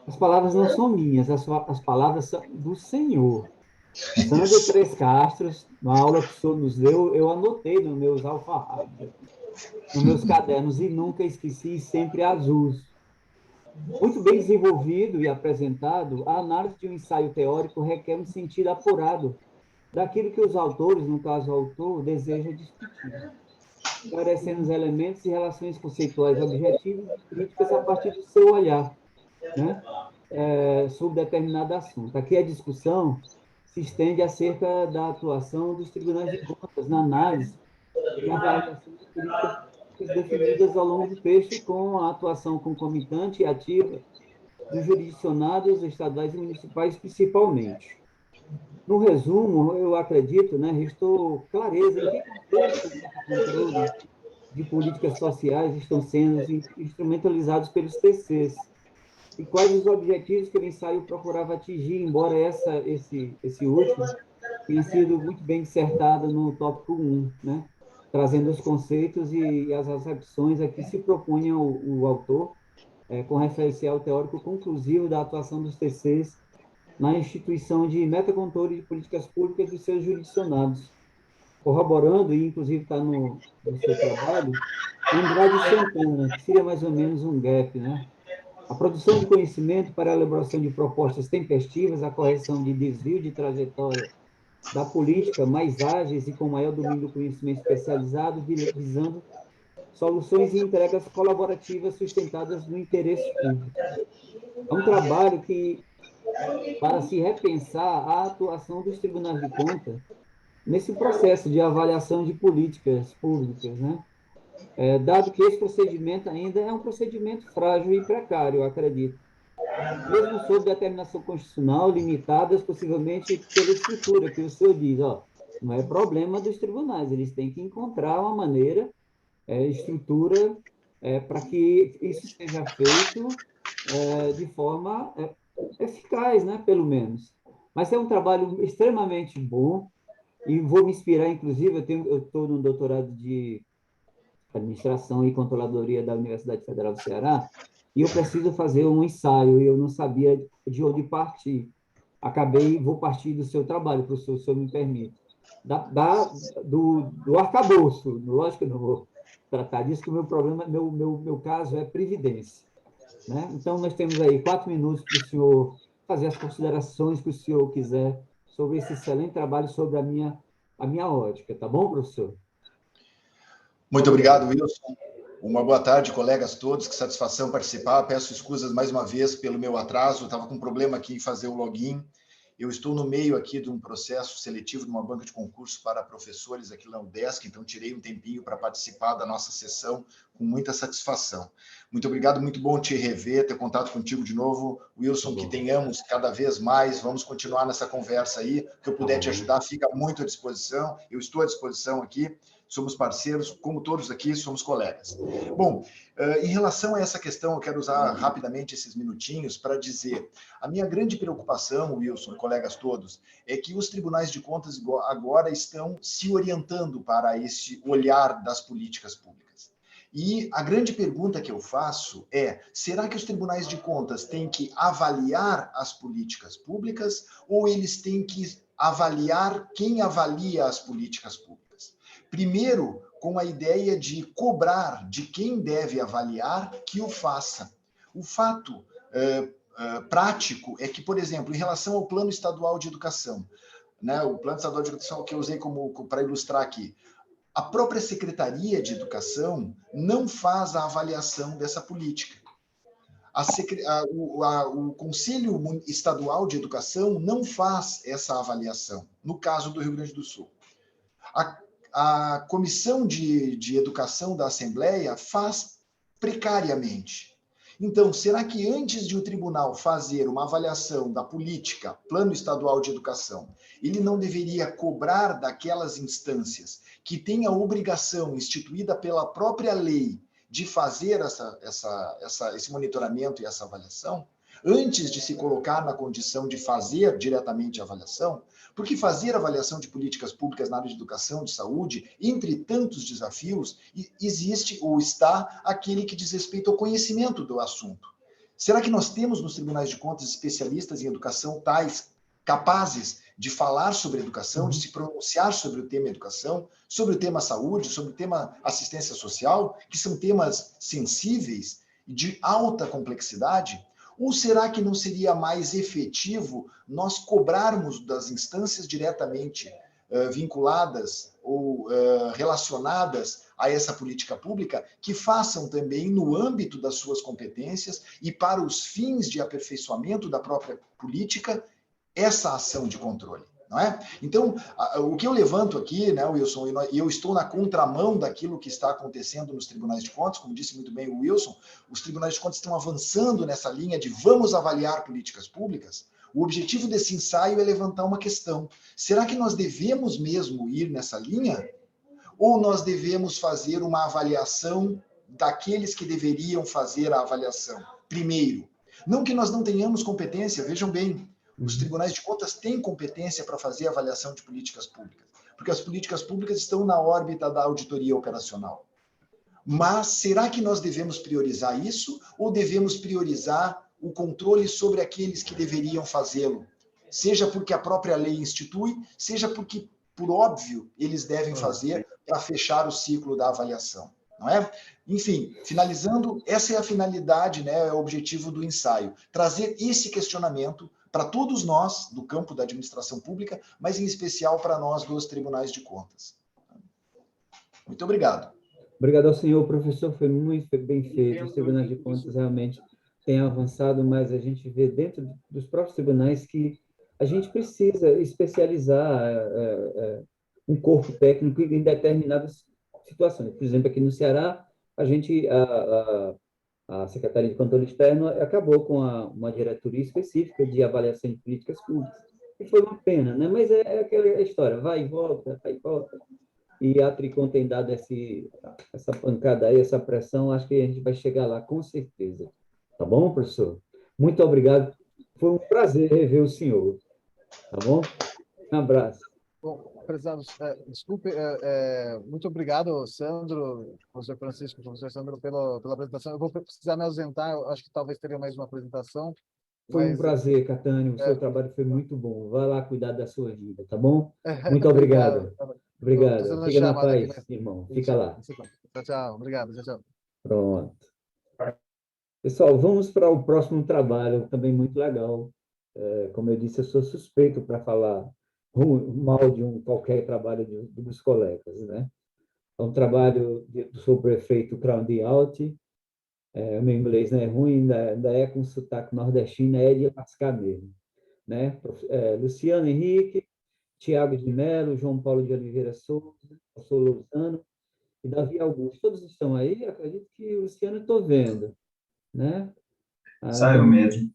As palavras não são minhas, as palavras são do Senhor. Sandro Três Castros, na aula que o senhor nos deu, eu anotei nos meus alfarrábios, nos meus cadernos, e nunca esqueci, sempre as uso. Muito bem desenvolvido e apresentado, a análise de um ensaio teórico requer um sentido apurado daquilo que os autores, no caso o autor, desejam discutir, esclarecendo os elementos e relações conceituais objetivas e críticas a partir do seu olhar, né, sobre determinado assunto. Aqui a discussão se estende acerca da atuação dos tribunais de contas na análise e avaliação de políticas definidas ao longo do texto, com a atuação concomitante e ativa dos jurisdicionados estaduais e municipais, principalmente. No resumo, eu acredito, né, restou clareza em que contexto de controle de políticas sociais estão sendo instrumentalizados pelos TCs e quais os objetivos que o ensaio procurava atingir, embora esse último tenha sido muito bem dissertado no tópico 1, né, trazendo os conceitos e as acepções a que se propunha o autor, com referencial teórico conclusivo da atuação dos TCs na instituição de metacontrole de políticas públicas dos seus jurisdicionados, corroborando, e inclusive está no seu trabalho, Andrade Santana, que seria mais ou menos um gap, né? A produção de conhecimento para a elaboração de propostas tempestivas, a correção de desvio de trajetória da política, mais ágeis e com maior domínio do conhecimento especializado, visando soluções e entregas colaborativas sustentadas no interesse público. É um trabalho que, para se repensar a atuação dos tribunais de contas, nesse processo de avaliação de políticas públicas, né? Dado que esse procedimento ainda é um procedimento frágil e precário, eu acredito, mesmo sob determinação constitucional, limitadas possivelmente pela estrutura que o senhor diz, ó, não é problema dos tribunais, eles têm que encontrar uma maneira, estrutura, para que isso seja feito de forma eficaz, né, pelo menos. Mas é um trabalho extremamente bom e vou me inspirar, inclusive, eu estou no doutorado de Administração e Controladoria da Universidade Federal do Ceará, e eu preciso fazer um ensaio, e eu não sabia de onde partir. Vou partir do seu trabalho, professor, se o senhor me permite. Do arcabouço, lógico que eu não vou tratar disso, que o meu problema, meu caso é previdência. Né? Então, nós temos aí 4 minutos para o senhor fazer as considerações que o senhor quiser sobre esse excelente trabalho, sobre a minha ótica, tá bom, professor? Muito obrigado, Wilson. Uma boa tarde, colegas todos. Que satisfação participar. Peço escusas mais uma vez pelo meu atraso. Estava com um problema aqui em fazer o login. Eu estou no meio aqui de um processo seletivo de uma banca de concurso para professores aqui na UDESC, então tirei um tempinho para participar da nossa sessão com muita satisfação. Muito obrigado, muito bom te rever, ter contato contigo de novo. Wilson, que tenhamos cada vez mais, vamos continuar nessa conversa aí, o que eu puder te ajudar, fica muito à disposição, eu estou à disposição aqui, somos parceiros, como todos aqui, somos colegas. Bom, em relação a essa questão, eu quero usar rapidamente esses minutinhos para dizer, a minha grande preocupação, Wilson, colegas todos, é que os tribunais de contas agora estão se orientando para esse olhar das políticas públicas. E a grande pergunta que eu faço é, será que os tribunais de contas têm que avaliar as políticas públicas ou eles têm que avaliar quem avalia as políticas públicas? Primeiro, com a ideia de cobrar de quem deve avaliar que o faça. O fato prático é que, por exemplo, em relação ao Plano Estadual de Educação, né, o Plano Estadual de Educação que eu usei para ilustrar aqui, a própria Secretaria de Educação não faz a avaliação dessa política. O Conselho Estadual de Educação não faz essa avaliação, no caso do Rio Grande do Sul. A Comissão de Educação da Assembleia faz precariamente. Então, será que antes de o tribunal fazer uma avaliação da política, Plano Estadual de Educação, ele não deveria cobrar daquelas instâncias que têm a obrigação instituída pela própria lei de fazer esse monitoramento e essa avaliação, antes de se colocar na condição de fazer diretamente a avaliação? Porque fazer avaliação de políticas públicas na área de educação, de saúde, entre tantos desafios, existe ou está aquele que diz respeito ao conhecimento do assunto. Será que nós temos nos tribunais de contas especialistas em educação tais capazes de falar sobre educação, de se pronunciar sobre o tema educação, sobre o tema saúde, sobre o tema assistência social, que são temas sensíveis e de alta complexidade? Ou será que não seria mais efetivo nós cobrarmos das instâncias diretamente vinculadas ou relacionadas a essa política pública que façam também, no âmbito das suas competências e para os fins de aperfeiçoamento da própria política, essa ação de controle? Não é? Então, o que eu levanto aqui, né, Wilson, e eu estou na contramão daquilo que está acontecendo nos tribunais de contas, como disse muito bem o Wilson, os tribunais de contas estão avançando nessa linha de vamos avaliar políticas públicas. O objetivo desse ensaio é levantar uma questão. Será que nós devemos mesmo ir nessa linha? Ou nós devemos fazer uma avaliação daqueles que deveriam fazer a avaliação primeiro? Não que nós não tenhamos competência, vejam bem, os tribunais de contas têm competência para fazer avaliação de políticas públicas, porque as políticas públicas estão na órbita da auditoria operacional. Mas será que nós devemos priorizar isso ou devemos priorizar o controle sobre aqueles que deveriam fazê-lo? Seja porque a própria lei institui, seja porque, por óbvio, eles devem fazer para fechar o ciclo da avaliação. Não é? Enfim, finalizando, essa é a finalidade, né, é o objetivo do ensaio, trazer esse questionamento para todos nós do campo da administração pública, mas em especial para nós dos tribunais de contas. Muito obrigado. Obrigado ao senhor, professor, foi muito bem feito. Os tribunais de contas realmente têm avançado, mas a gente vê dentro dos próprios tribunais que a gente precisa especializar um corpo técnico em determinadas situações. Por exemplo, aqui no Ceará, a Secretaria de Controle Externo acabou com uma diretoria específica de avaliação de políticas públicas. E foi uma pena, né? Mas é aquela história, vai e volta, vai e volta. E a Tricom tem dado essa pancada aí, essa pressão, acho que a gente vai chegar lá com certeza. Tá bom, professor? Muito obrigado. Foi um prazer rever o senhor. Tá bom? Um abraço. Bom, prezado, desculpe, muito obrigado, Sandro, professor Francisco, professor Sandro, pela apresentação. Eu vou precisar me ausentar, eu acho que talvez teria mais uma apresentação, Foi um mas prazer, Catânio. O seu é, trabalho foi muito bom. Vai lá cuidar da sua vida, tá bom? Muito obrigado. obrigado. Estou Obrigado. fazendo a Fica na chamada aqui, paz, mas irmão. Fica isso. lá. Tchau, tchau. Obrigado, tchau, tchau. Pronto. Pessoal, vamos para o próximo trabalho, também muito legal. Como eu disse, eu sou suspeito para falar mal de qualquer trabalho dos colegas, né? É um trabalho do seu prefeito Claudio Alti. O meu inglês não é ruim, ainda é com sotaque nordestino, é de lascar mesmo, né? Luciano Henrique, Tiago de Mello, João Paulo de Oliveira Souza, professor Lozano e Davi Augusto. Todos estão aí? Acredito que o Luciano estou vendo, né? Saiu mesmo.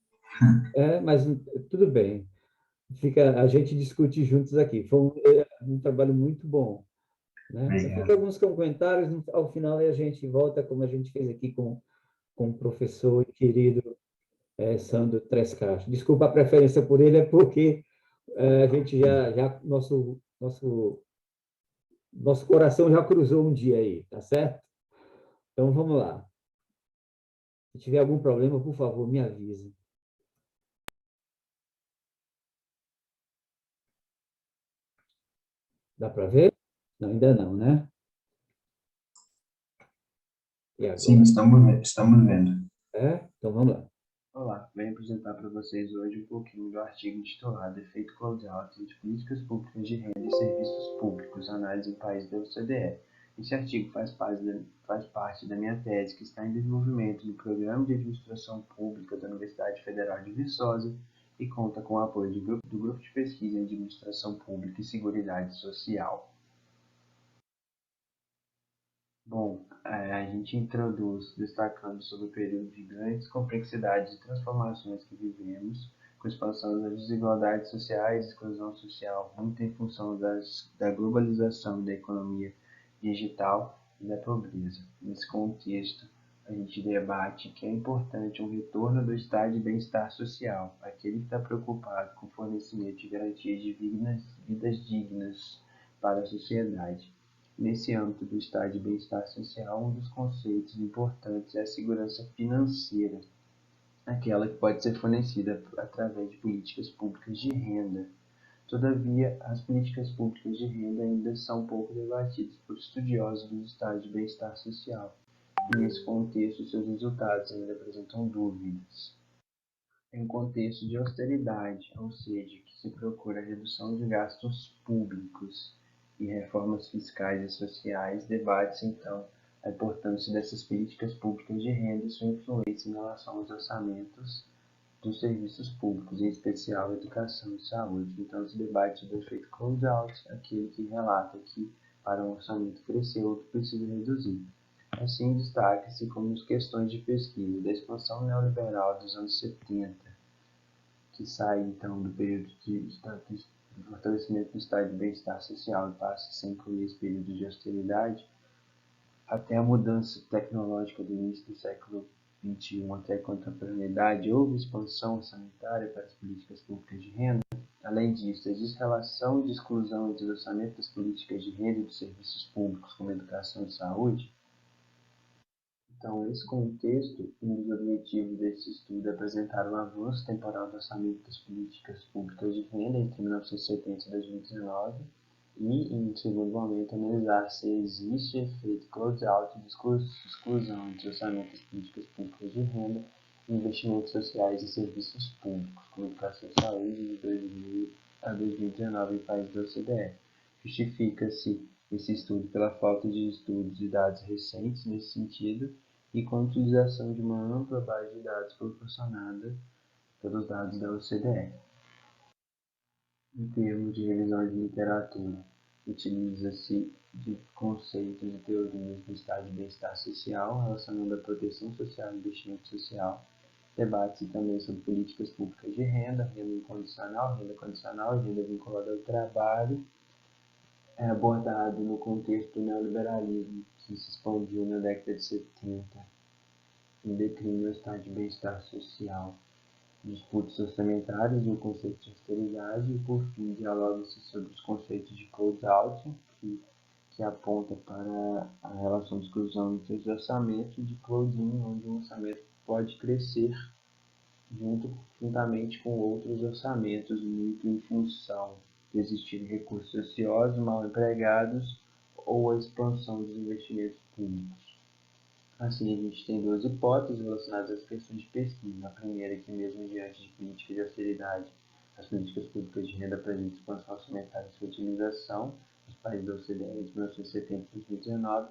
Mas tudo bem. A gente discute juntos aqui. Foi um trabalho muito bom, né? Fica Obrigado. alguns comentários, ao final e a gente volta, como a gente fez aqui com o professor querido Sandro Trescastro. Desculpa a preferência por ele, é porque a gente nosso coração já cruzou um dia aí, tá certo? Então vamos lá. Se tiver algum problema, por favor, me avise. Dá para ver? Não, ainda não, né? E Sim, agora? estamos vendo. Então vamos lá. Olá, venho apresentar para vocês hoje um pouquinho do artigo intitulado Efeito Cloud-Out de Políticas Públicas de Renda e Serviços Públicos, análise em países da OCDE. Esse artigo faz parte da minha tese, que está em desenvolvimento no Programa de Administração Pública da Universidade Federal de Viçosa e conta com o apoio do Grupo de Pesquisa em Administração Pública e Seguridade Social. Bom, a gente introduz destacando sobre o período de grandes complexidades e transformações que vivemos, com a expansão das desigualdades sociais, exclusão social, muito em função da globalização da economia digital e da pobreza. Nesse contexto, a gente debate que é importante um retorno do estado de bem-estar social, aquele que está preocupado com o fornecimento de garantias de vidas dignas para a sociedade. Nesse âmbito do estado de bem-estar social, um dos conceitos importantes é a segurança financeira, aquela que pode ser fornecida através de políticas públicas de renda. Todavia, as políticas públicas de renda ainda são pouco debatidas por estudiosos do estado de bem-estar social, e nesse contexto seus resultados ainda apresentam dúvidas. Em contexto de austeridade, ou seja, que se procura a redução de gastos públicos e reformas fiscais e sociais, debate-se então a importância dessas políticas públicas de renda e sua influência em relação aos orçamentos dos serviços públicos, em especial educação e saúde. Então, se debate sobre o efeito close-out, aquele que relata que para um orçamento crescer, outro precisa reduzir. Assim, destaca-se como as questões de pesquisa da expansão neoliberal dos anos 70, que sai então do período de fortalecimento do estado de bem-estar social e passa a incluir esse período de austeridade, até a mudança tecnológica do início do século XXI até a contemporaneidade, houve expansão orçamentária para as políticas públicas de renda. Além disso, existe relação de exclusão entre o orçamento das políticas de renda e dos serviços públicos, como educação e saúde. Então, nesse contexto, um dos objetivos desse estudo é apresentar um avanço temporal do orçamento das políticas públicas de renda entre 1970 e 2019 e, em segundo momento, analisar se existe efeito close-out de exclusão entre o orçamento das políticas públicas de renda e investimentos sociais e serviços públicos, como educação e saúde, de 2000 a 2019 em países da OCDE. Justifica-se esse estudo pela falta de estudos e dados recentes nesse sentido e com a utilização de uma ampla base de dados proporcionada pelos dados da OCDE. Em termos de revisão de literatura, Utiliza-se de conceitos e teorias do estado de bem-estar social, relacionando a proteção social e investimento social. Debate-se também sobre políticas públicas de renda, renda incondicional, renda condicional e renda vinculada ao trabalho. É abordado no contexto do neoliberalismo, que se expandiu na década de 70, em declínio ao estado de bem-estar social. Disputas orçamentárias e o conceito de austeridade, e por fim dialoga-se sobre os conceitos de close-out, que aponta para a relação de exclusão entre os orçamentos, e de close-in, onde um orçamento pode crescer juntamente com outros orçamentos, muito em função de existirem recursos ociosos, mal empregados ou a expansão dos investimentos públicos. Assim, a gente tem duas hipóteses relacionadas às questões de pesquisa. A primeira é que, mesmo diante de políticas de austeridade, as políticas públicas de renda apresentam expansão orçamentária e sua utilização nos países da OCDE de 1970 e 2019.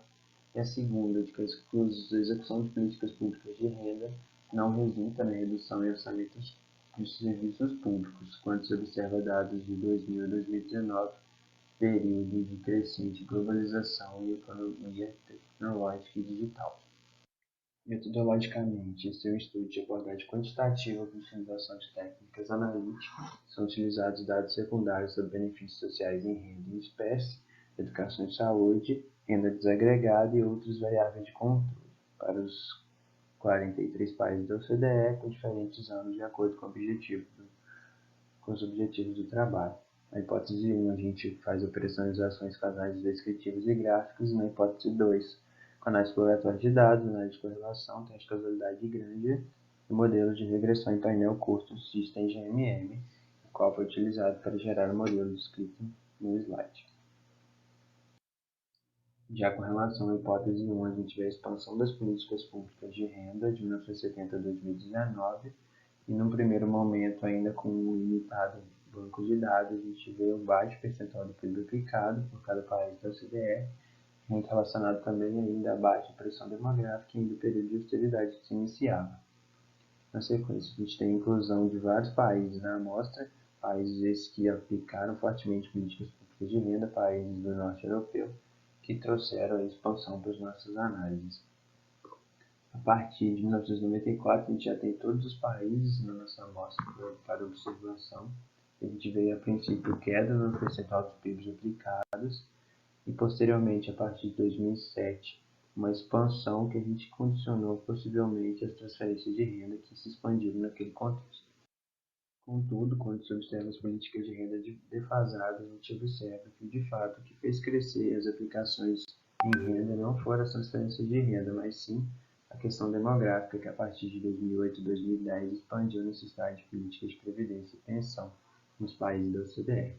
E a segunda, de que a execução de políticas públicas de renda não resulta na redução em orçamentos dos serviços públicos, quando se observa dados de 2000 a 2019, período de crescente globalização e economia tecnológica e digital. Metodologicamente, esse é um estudo de abordagem quantitativa com utilização de técnicas analíticas. São utilizados dados secundários sobre benefícios sociais em renda em espécie, educação e saúde, renda desagregada e outras variáveis de controle para os 43 países da OCDE, com diferentes anos de acordo com os objetivos do trabalho. Na hipótese 1, a gente faz operacionalizações casais descritivas e gráficas, e na hipótese 2, com análise exploratória de dados, análise de correlação, teste de causalidade de Granger e modelos de regressão em painel curto System GMM, o qual foi utilizado para gerar o modelo descrito no slide. Já com relação à hipótese 1, a gente vê a expansão das políticas públicas de renda de 1970 a 2019, e num primeiro momento, ainda com um limitado banco de dados, a gente vê um baixo percentual do PIB aplicado por cada país da OCDE, muito relacionado também ainda à baixa pressão demográfica e ainda o período de austeridade que se iniciava. Na sequência, a gente tem a inclusão de vários países na amostra, países esses que aplicaram fortemente políticas públicas de renda, países do norte europeu, que trouxeram a expansão para as nossas análises. A partir de 1994, a gente já tem todos os países na nossa amostra para observação. A gente vê, a princípio, queda no percentual dos PIBs aplicados e, posteriormente, a partir de 2007, uma expansão que a gente condicionou possivelmente as transferências de renda que se expandiram naquele contexto. Contudo, quando se observa as políticas de renda defasadas, a gente observa que, de fato, o que fez crescer as aplicações em renda não foram as transferências de renda, mas sim a questão demográfica, que a partir de 2008 e 2010 expandiu a necessidade de políticas de previdência e pensão nos países da OCDE.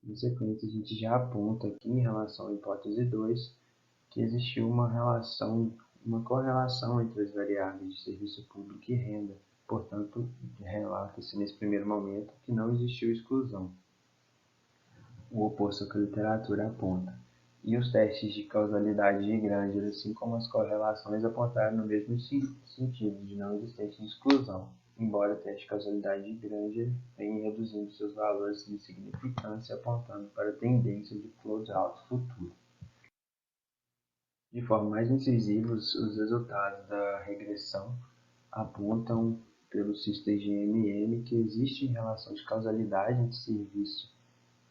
Na sequência, a gente já aponta aqui, em relação à hipótese 2, que existiu uma correlação entre as variáveis de serviço público e renda. Portanto, relata-se nesse primeiro momento que não existiu exclusão, o oposto ao que a literatura aponta. E os testes de causalidade de Granger, assim como as correlações, apontaram no mesmo sentido, de não existência de exclusão, embora o teste de causalidade de Granger venha reduzindo seus valores de significância, apontando para a tendência de close-out futuro. De forma mais incisiva, os resultados da regressão apontam pelo System GMM que existe relação de causalidade entre serviço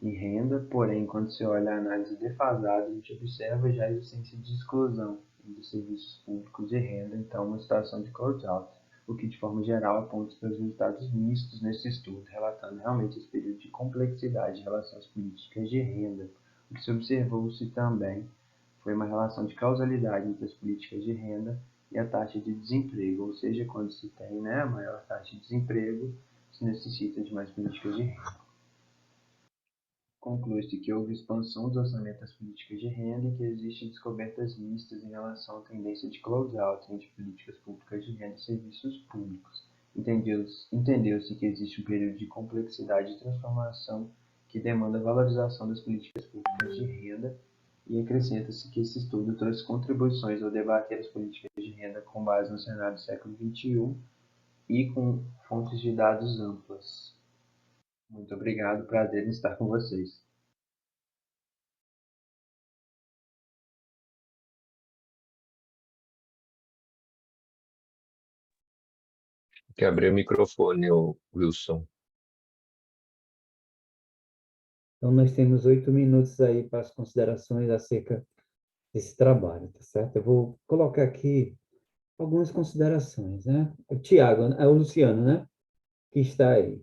e renda, porém, quando se olha a análise defasada, a gente observa já a existência de exclusão entre serviços públicos e renda, então uma situação de close-out, o que de forma geral aponta para os resultados mistos nesse estudo, relatando realmente esse período de complexidade em relação às políticas de renda. O que se observou-se também foi uma relação de causalidade entre as políticas de renda e a taxa de desemprego, ou seja, quando se tem a maior taxa de desemprego, se necessita de mais políticas de renda. Conclui-se que houve expansão dos orçamentos das políticas de renda e que existem descobertas mistas em relação à tendência de close-out entre políticas públicas de renda e serviços públicos. Entendeu-se que existe um período de complexidade e transformação que demanda a valorização das políticas públicas de renda, e acrescenta-se que esse estudo trouxe contribuições ao debater as políticas de renda com base no cenário do século XXI e com fontes de dados amplas. Muito obrigado, prazer em estar com vocês. Que abrir o microfone, o Wilson. Então, nós temos 8 minutos aí para as considerações acerca desse trabalho, tá certo? Eu vou colocar aqui algumas considerações, né? O Tiago, é o Luciano, né? Que está aí.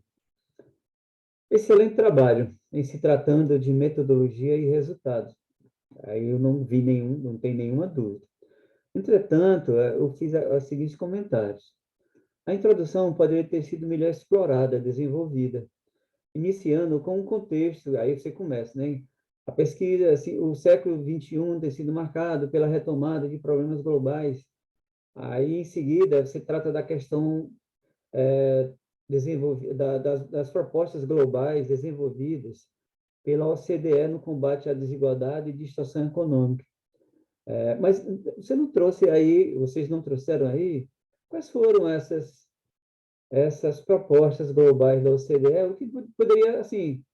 Excelente trabalho em se tratando de metodologia e resultados. Aí eu não vi não tem nenhuma dúvida. Entretanto, eu fiz os seguintes comentários. A introdução poderia ter sido melhor explorada, desenvolvida, iniciando com um contexto, aí você começa, né? A pesquisa, assim, o século XXI tem sido marcado pela retomada de problemas globais. Aí, em seguida, você trata da questão das propostas globais desenvolvidas pela OCDE no combate à desigualdade e distorção econômica. Mas você não trouxe aí, vocês não trouxeram aí, quais foram essas propostas globais da OCDE, o que poderia, assim,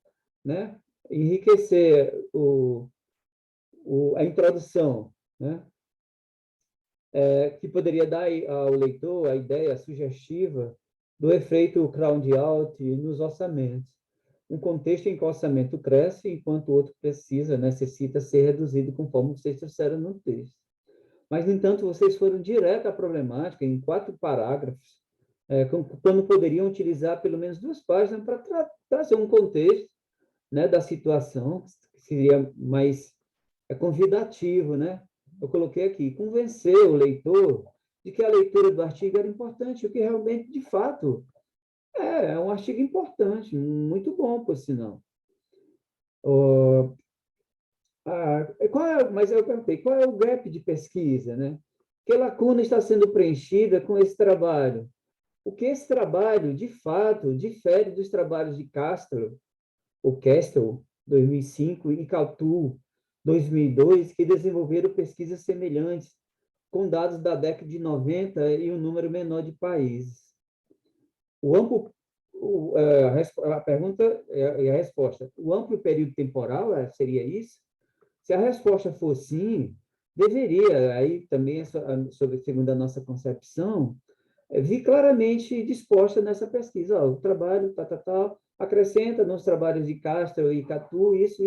né, enriquecer a introdução, né, que poderia dar ao leitor a ideia sugestiva do efeito crowd-out nos orçamentos. Um contexto em que o orçamento cresce, enquanto o outro necessita ser reduzido, conforme vocês trouxeram no texto. Mas, no entanto, vocês foram direto à problemática, em 4 parágrafos, quando poderiam utilizar pelo menos 2 páginas para trazer um contexto, né, da situação, que seria mais convidativo, né? Eu coloquei aqui, convencer o leitor de que a leitura do artigo era importante, o que realmente, de fato, é um artigo importante, muito bom, por sinal. Mas eu perguntei, qual é o gap de pesquisa, né? Que lacuna está sendo preenchida com esse trabalho? O que esse trabalho, de fato, difere dos trabalhos de Castle, 2005, e Cautu, 2002, que desenvolveram pesquisas semelhantes, com dados da década de 90 e um número menor de países. A pergunta e a resposta. O amplo período temporal seria isso? Se a resposta for sim, deveria, aí também, segundo a nossa concepção, vir claramente disposta nessa pesquisa. O trabalho, acrescenta nos trabalhos de Castro e Catu isso.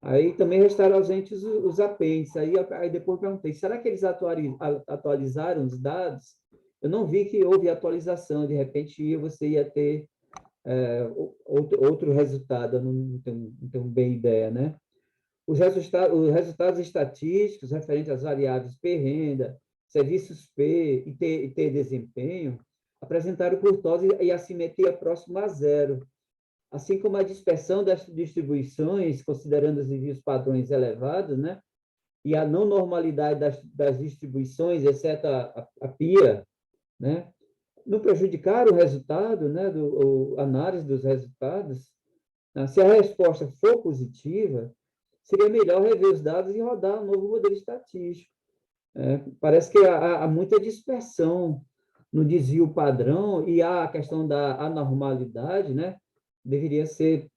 Aí também restaram ausentes os apêndices. Aí depois perguntei, será que eles atualizaram os dados? Eu não vi que houve atualização, de repente você ia ter outro resultado, eu não tenho bem ideia, né? Os resultados estatísticos referentes às variáveis P renda, serviços P e T desempenho, apresentaram curtose e assimetria próxima a zero, assim como a dispersão das distribuições, considerando os desvios padrões elevados, né? E a não normalidade das distribuições, exceto a PIA, né? Não prejudicaram o resultado, né? A análise dos resultados. Se a resposta for positiva, seria melhor rever os dados e rodar um novo modelo estatístico. Parece que há muita dispersão no desvio padrão e a questão da anormalidade, né, deveria ser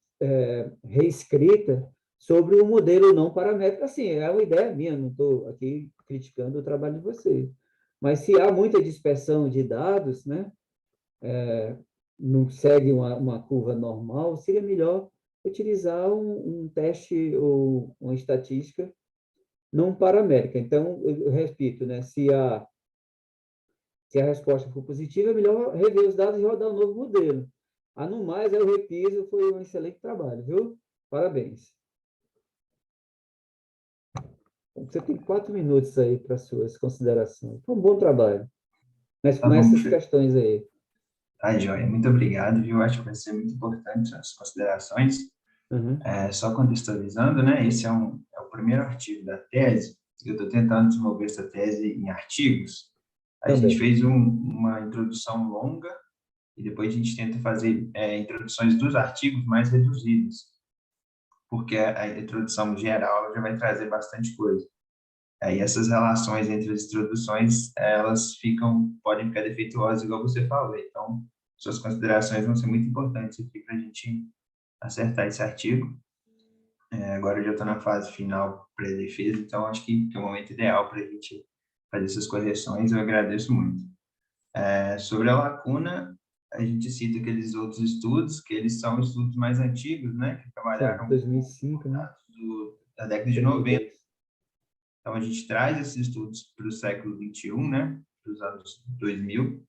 reescrita sobre um modelo não paramétrico. Assim, é uma ideia minha, não estou aqui criticando o trabalho de vocês. Mas se há muita dispersão de dados, né, não segue uma curva normal, seria melhor utilizar um teste ou uma estatística não paramétrica. Então, eu repito, né, se a resposta for positiva, é melhor rever os dados e rodar um novo modelo. No mais, eu repito, foi um excelente trabalho, viu? Parabéns. Você tem 4 minutos aí para suas considerações. Foi um bom trabalho. Mas com essas questões aí. Tá, joia. Muito obrigado, viu? Acho que vai ser muito importante as considerações. Uhum. Só contextualizando, né? Esse é o primeiro artigo da tese. Eu estou tentando desenvolver essa tese em artigos. A gente fez uma introdução longa e depois a gente tenta fazer introduções dos artigos mais reduzidas, porque a introdução geral já vai trazer bastante coisa. Aí essas relações entre as introduções, elas podem ficar defeituosas, igual você falou. Então, suas considerações vão ser muito importantes aqui para a gente acertar esse artigo. Agora eu já estou na fase final pré-defesa, então acho que é o momento ideal para a gente fazer essas correções. Eu agradeço muito. Sobre a lacuna, a gente cita aqueles outros estudos, que eles são estudos mais antigos, né, que trabalharam 2005, né? da década de 90. Então, a gente traz esses estudos para o século XXI, né, para os anos 2000.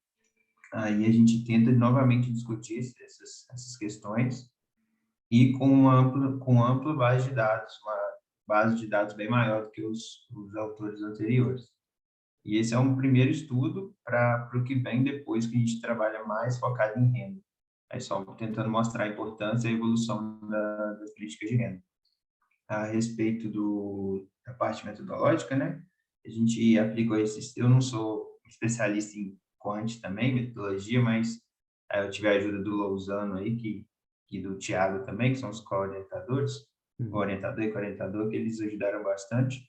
Aí a gente tenta novamente discutir essas questões e com ampla base de dados, uma base de dados bem maior do que os autores anteriores. E esse é um primeiro estudo para o que vem depois, que a gente trabalha mais focado em renda. Aí só tentando mostrar a importância e a evolução das políticas de renda. A respeito da parte metodológica, né? A gente aplicou eu não sou especialista em quant também, metodologia, mas eu tive a ajuda do Lousano aí, e do Thiago também, que são os co-orientadores, o orientador e co-orientador, que eles ajudaram bastante.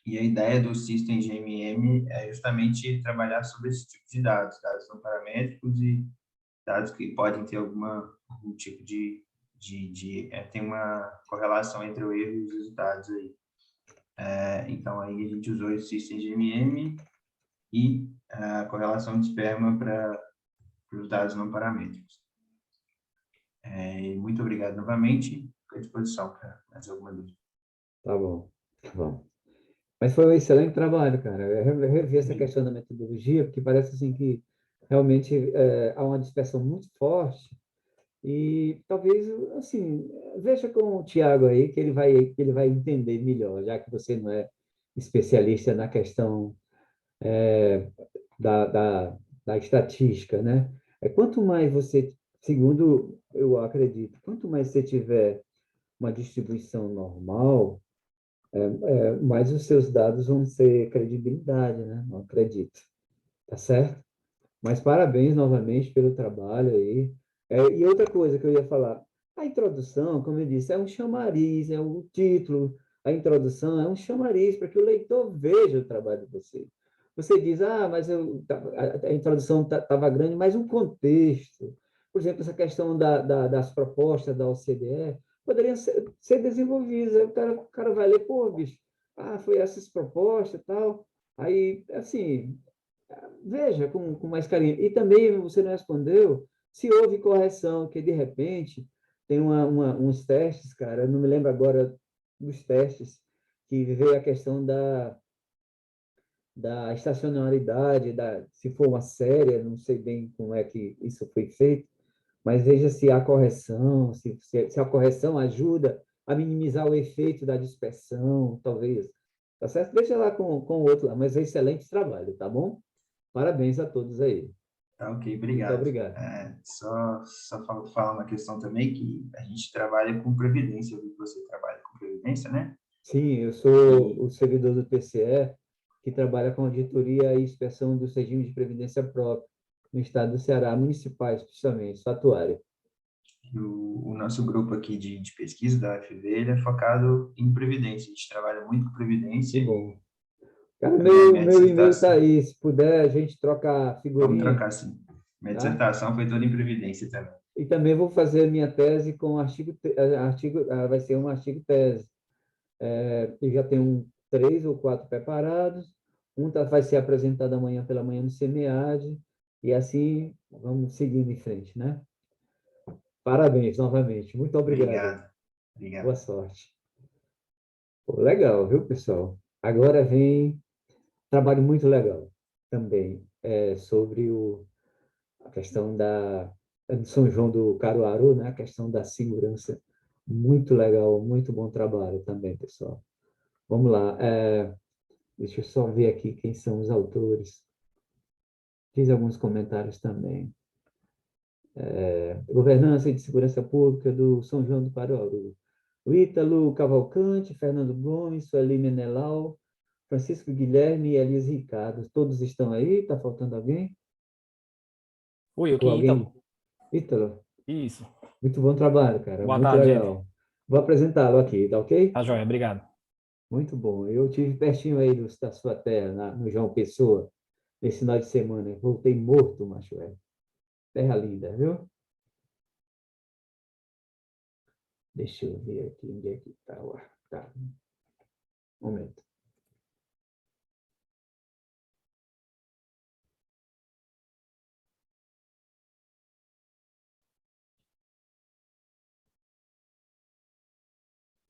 E a ideia do System GMM é justamente trabalhar sobre esse tipo de dados não paramétricos e dados que podem ter algum tipo tem uma correlação entre o erro e os resultados aí. Então, aí a gente usou esse System GMM e a correlação de esperma para os dados não paramétricos. Muito obrigado novamente, estou à disposição para mais alguma dúvida. Tá bom, tá bom. Mas foi um excelente trabalho, cara. Eu revi essa questão da metodologia, porque parece assim que realmente há uma dispersão muito forte e talvez, assim, veja com o Tiago aí que ele vai entender melhor, já que você não é especialista na questão da, da, da estatística, né? Quanto mais você, segundo eu acredito, quanto mais você tiver uma distribuição normal, mais os seus dados vão ser credibilidade, né? Não acredito. Tá certo? Mas parabéns novamente pelo trabalho aí. E outra coisa que eu ia falar, a introdução, como eu disse, é um chamariz, é o título, a introdução é um chamariz para que o leitor veja o trabalho de você. Você diz, mas a introdução estava grande, mas o contexto, por exemplo, essa questão das propostas da OCDE, poderiam ser desenvolvidas. Aí o cara vai ler, pô, bicho, foi essas propostas e tal. Aí, assim, veja com mais carinho. E também você não respondeu se houve correção, que de repente tem uns testes, cara, eu não me lembro agora dos testes, que veio a questão da estacionalidade, se for uma série, não sei bem como é que isso foi feito, mas veja se há correção, se a correção ajuda a minimizar o efeito da dispersão, talvez. Tá certo? Deixa lá com o outro lá, mas é excelente trabalho, tá bom? Parabéns a todos aí. Tá, ok, Muito obrigado. obrigado. Só falar uma questão também, que a gente trabalha com previdência, eu vi que você trabalha com previdência, né? Sim, eu sou o servidor do TCE, que trabalha com auditoria e inspeção dos regimes de previdência própria no estado do Ceará, municipais, principalmente, sou atuário. O nosso grupo aqui de pesquisa da UFV, ele é focado em previdência, a gente trabalha muito com previdência. Que bom. Cara, minha meu e-mail está dissertação, aí, se puder a gente trocar vamos figurinha. trocar sim. Minha dissertação foi toda em previdência também. E também vou fazer minha tese com vai ser um artigo-tese. Eu já tenho 3 ou 4 preparados, vai ser apresentado amanhã pela manhã no CEMEAD, e assim vamos seguindo em frente, né? Parabéns novamente, muito obrigado. Obrigado. Boa sorte. Pô, legal, viu, pessoal? Agora vem trabalho muito legal também, sobre a questão de São João do Caruaru, né? A questão da segurança. Muito legal, muito bom trabalho também, pessoal. Vamos lá. Deixa eu só ver aqui quem são os autores. Fiz alguns comentários também. Governança e de Segurança Pública do São João do Caruaru. O Ítalo Cavalcante, Fernando Gomes, Sueli Menelau, Francisco Guilherme e Elias Ricardo. Todos estão aí? Está faltando alguém? Oi, eu aqui, Ou alguém? Ítalo. Ítalo? Isso. Muito bom trabalho, cara. Boa Muito tarde, legal. Vou apresentá-lo aqui, tá ok? Tá joia, obrigado. Muito bom. Eu tive pertinho aí da sua terra, no João Pessoa, nesse final de semana. Voltei morto, macho velho. terra lida, viu? Deixa eu ver aqui onde é que está. Tá. Um momento.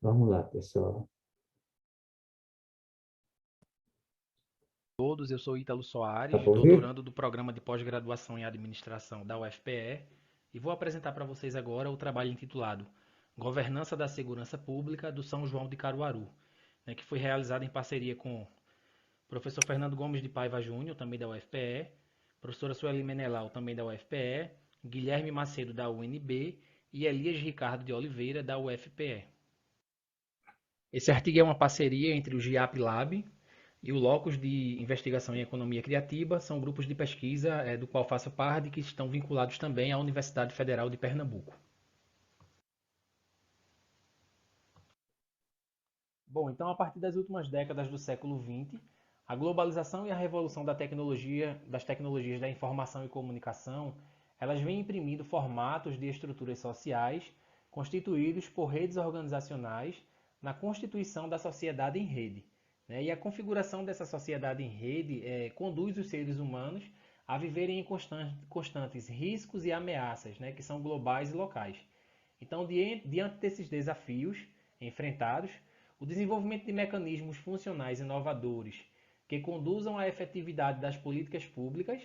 Vamos lá, pessoal. Todos, eu sou Ítalo Tá Soares, para ouvir? doutorando do Programa de Pós-Graduação em Administração da UFPE, e vou apresentar para vocês agora o trabalho intitulado Governança da Segurança Pública do São João de Caruaru, né, que foi realizado em parceria com o professor Fernando Gomes de Paiva Júnior, também da UFPE, professora Sueli Menelau, também da UFPE, Guilherme Macedo, da UNB, e Elias Ricardo de Oliveira, da UFPE. Esse artigo é uma parceria entre o GIAP Lab e o Locus de Investigação em Economia Criativa, são grupos de pesquisa do qual faço parte, que estão vinculados também à Universidade Federal de Pernambuco. Bom, então a partir das últimas décadas do século XX, a globalização e a revolução das tecnologias da informação e comunicação, elas vêm imprimindo formatos de estruturas sociais constituídos por redes organizacionais na constituição da sociedade em rede, né? E a configuração dessa sociedade em rede conduz os seres humanos a viverem em constantes riscos e ameaças, né, que são globais e locais. Então, diante desses desafios enfrentados, o desenvolvimento de mecanismos funcionais inovadores que conduzam à efetividade das políticas públicas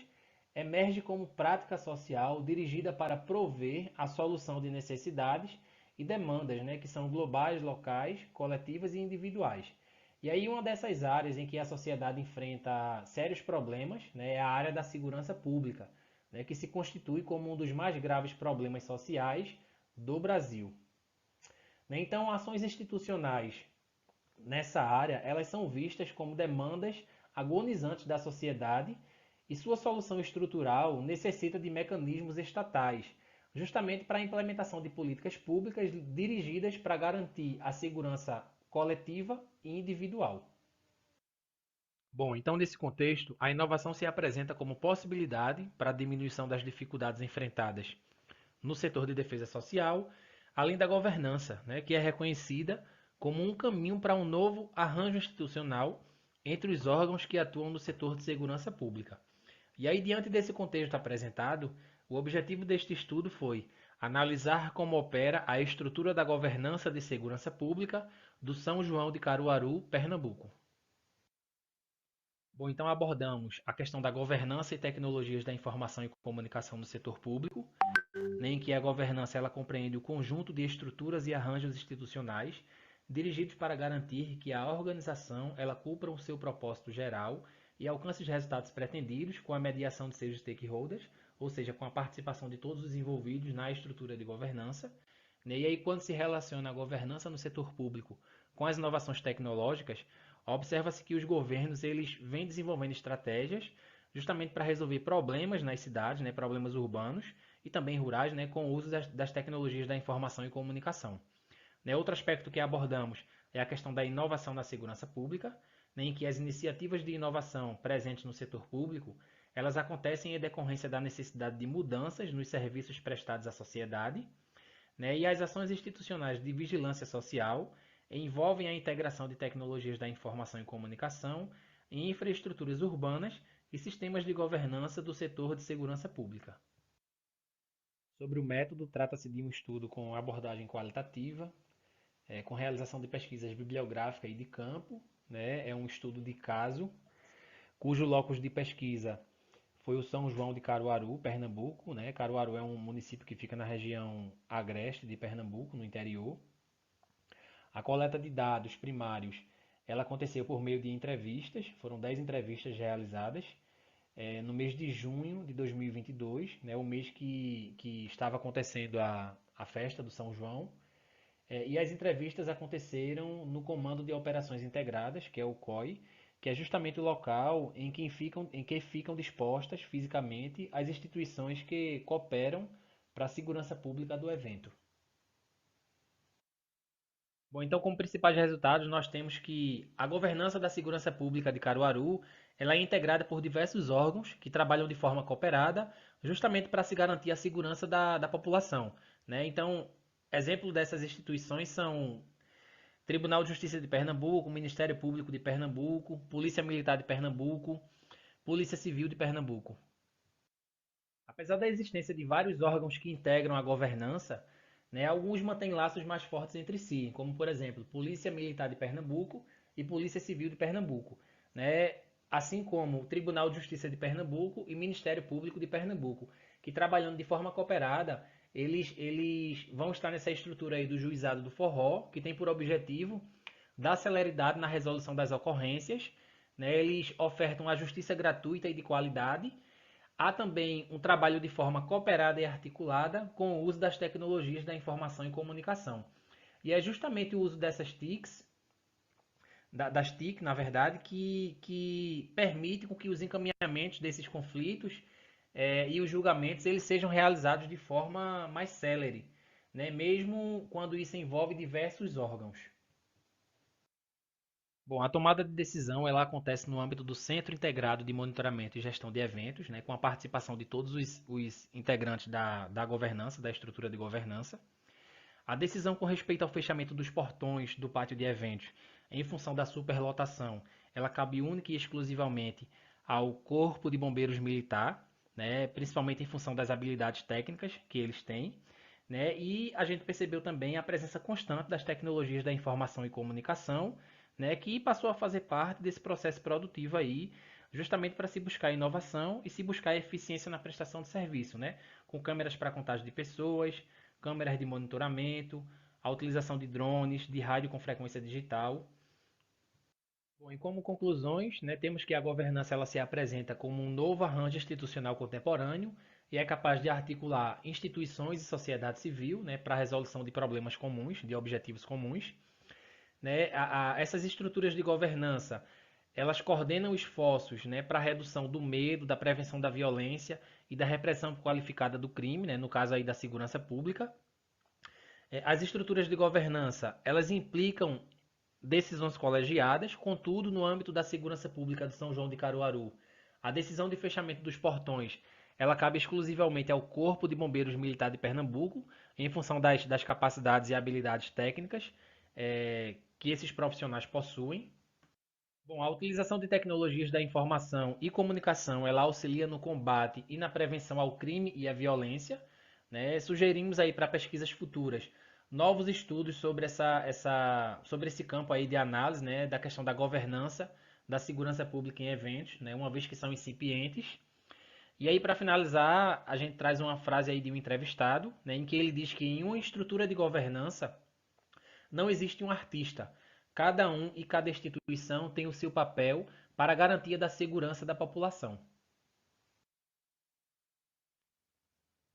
emerge como prática social dirigida para prover a solução de necessidades e demandas, né, que são globais, locais, coletivas e individuais. E aí uma dessas áreas em que a sociedade enfrenta sérios problemas, né, é a área da segurança pública, né, que se constitui como um dos mais graves problemas sociais do Brasil. Então, ações institucionais nessa área, elas são vistas como demandas agonizantes da sociedade e sua solução estrutural necessita de mecanismos estatais, justamente para a implementação de políticas públicas dirigidas para garantir a segurança coletiva e individual. Bom, então nesse contexto, a inovação se apresenta como possibilidade para a diminuição das dificuldades enfrentadas no setor de defesa social, além da governança, né, que é reconhecida como um caminho para um novo arranjo institucional entre os órgãos que atuam no setor de segurança pública. E aí, diante desse contexto apresentado, o objetivo deste estudo foi analisar como opera a estrutura da governança de segurança pública do São João de Caruaru, Pernambuco. Bom, então abordamos a questão da governança e tecnologias da informação e comunicação no setor público, em que a governança ela compreende o conjunto de estruturas e arranjos institucionais dirigidos para garantir que a organização ela cumpra o seu propósito geral e alcance os resultados pretendidos com a mediação de seus stakeholders, ou seja, com a participação de todos os envolvidos na estrutura de governança. E aí, quando se relaciona a governança no setor público com as inovações tecnológicas, observa-se que os governos eles vêm desenvolvendo estratégias justamente para resolver problemas nas cidades, né, problemas urbanos e também rurais, né, com o uso das tecnologias da informação e comunicação. Outro aspecto que abordamos é a questão da inovação na segurança pública, em que as iniciativas de inovação presentes no setor público, elas acontecem em decorrência da necessidade de mudanças nos serviços prestados à sociedade, e as ações institucionais de vigilância social envolvem a integração de tecnologias da informação e comunicação em infraestruturas urbanas e sistemas de governança do setor de segurança pública. Sobre o método, trata-se de um estudo com abordagem qualitativa, com realização de pesquisas bibliográficas e de campo, né? É um estudo de caso, cujo locus de pesquisa foi o São João de Caruaru, Pernambuco, né? Caruaru é um município que fica na região agreste de Pernambuco, no interior. A coleta de dados primários ela aconteceu por meio de entrevistas, foram 10 entrevistas realizadas no mês de junho de 2022, né? O mês que estava acontecendo a festa do São João. E as entrevistas aconteceram no Comando de Operações Integradas, que é o COI, que é justamente o local em que ficam dispostas fisicamente as instituições que cooperam para a segurança pública do evento. Bom, então, como principais resultados, nós temos que a governança da segurança pública de Caruaru ela é integrada por diversos órgãos que trabalham de forma cooperada, justamente para se garantir a segurança da população, né? Então, exemplo dessas instituições são Tribunal de Justiça de Pernambuco, Ministério Público de Pernambuco, Polícia Militar de Pernambuco, Polícia Civil de Pernambuco. Apesar da existência de vários órgãos que integram a governança, né, alguns mantêm laços mais fortes entre si, como, por exemplo, Polícia Militar de Pernambuco e Polícia Civil de Pernambuco, né, assim como o Tribunal de Justiça de Pernambuco e Ministério Público de Pernambuco, que trabalhando de forma cooperada, eles vão estar nessa estrutura aí do Juizado do Forró, que tem por objetivo dar celeridade na resolução das ocorrências, né, eles ofertam a justiça gratuita e de qualidade. Há também um trabalho de forma cooperada e articulada com o uso das tecnologias da informação e comunicação. E é justamente o uso dessas TICs, das TIC, na verdade, que permite com que os encaminhamentos desses conflitos e os julgamentos eles sejam realizados de forma mais célere, né? Mesmo quando isso envolve diversos órgãos. Bom, a tomada de decisão ela acontece no âmbito do Centro Integrado de Monitoramento e Gestão de Eventos, né, com a participação de todos os integrantes da governança, da estrutura de governança. A decisão com respeito ao fechamento dos portões do pátio de eventos, em função da superlotação, ela cabe única e exclusivamente ao Corpo de Bombeiros Militar, né, principalmente em função das habilidades técnicas que eles têm. Né, e a gente percebeu também a presença constante das tecnologias da informação e comunicação, né, que passou a fazer parte desse processo produtivo aí, justamente para se buscar inovação e se buscar eficiência na prestação de serviço, né, com câmeras para contagem de pessoas, câmeras de monitoramento, a utilização de drones, de rádio com frequência digital. Bom, e como conclusões, né, temos que a governança ela se apresenta como um novo arranjo institucional contemporâneo e é capaz de articular instituições e sociedade civil, né, para a resolução de problemas comuns, de objetivos comuns. Né, essas estruturas de governança, elas coordenam esforços, né, para a redução do medo, da prevenção da violência e da repressão qualificada do crime, né, no caso aí da segurança pública. As estruturas de governança, elas implicam decisões colegiadas, contudo, no âmbito da segurança pública de São João de Caruaru, a decisão de fechamento dos portões, ela cabe exclusivamente ao Corpo de Bombeiros Militar de Pernambuco, em função das capacidades e habilidades técnicas que esses profissionais possuem. Bom, a utilização de tecnologias da informação e comunicação, ela auxilia no combate e na prevenção ao crime e à violência, né? Sugerimos aí para pesquisas futuras novos estudos sobre sobre esse campo aí de análise, né, da questão da governança da segurança pública em eventos, né, uma vez que são incipientes. E aí, para finalizar, a gente traz uma frase aí de um entrevistado, né, em que ele diz que em uma estrutura de governança não existe um artista. Cada um e cada instituição tem o seu papel para a garantia da segurança da população.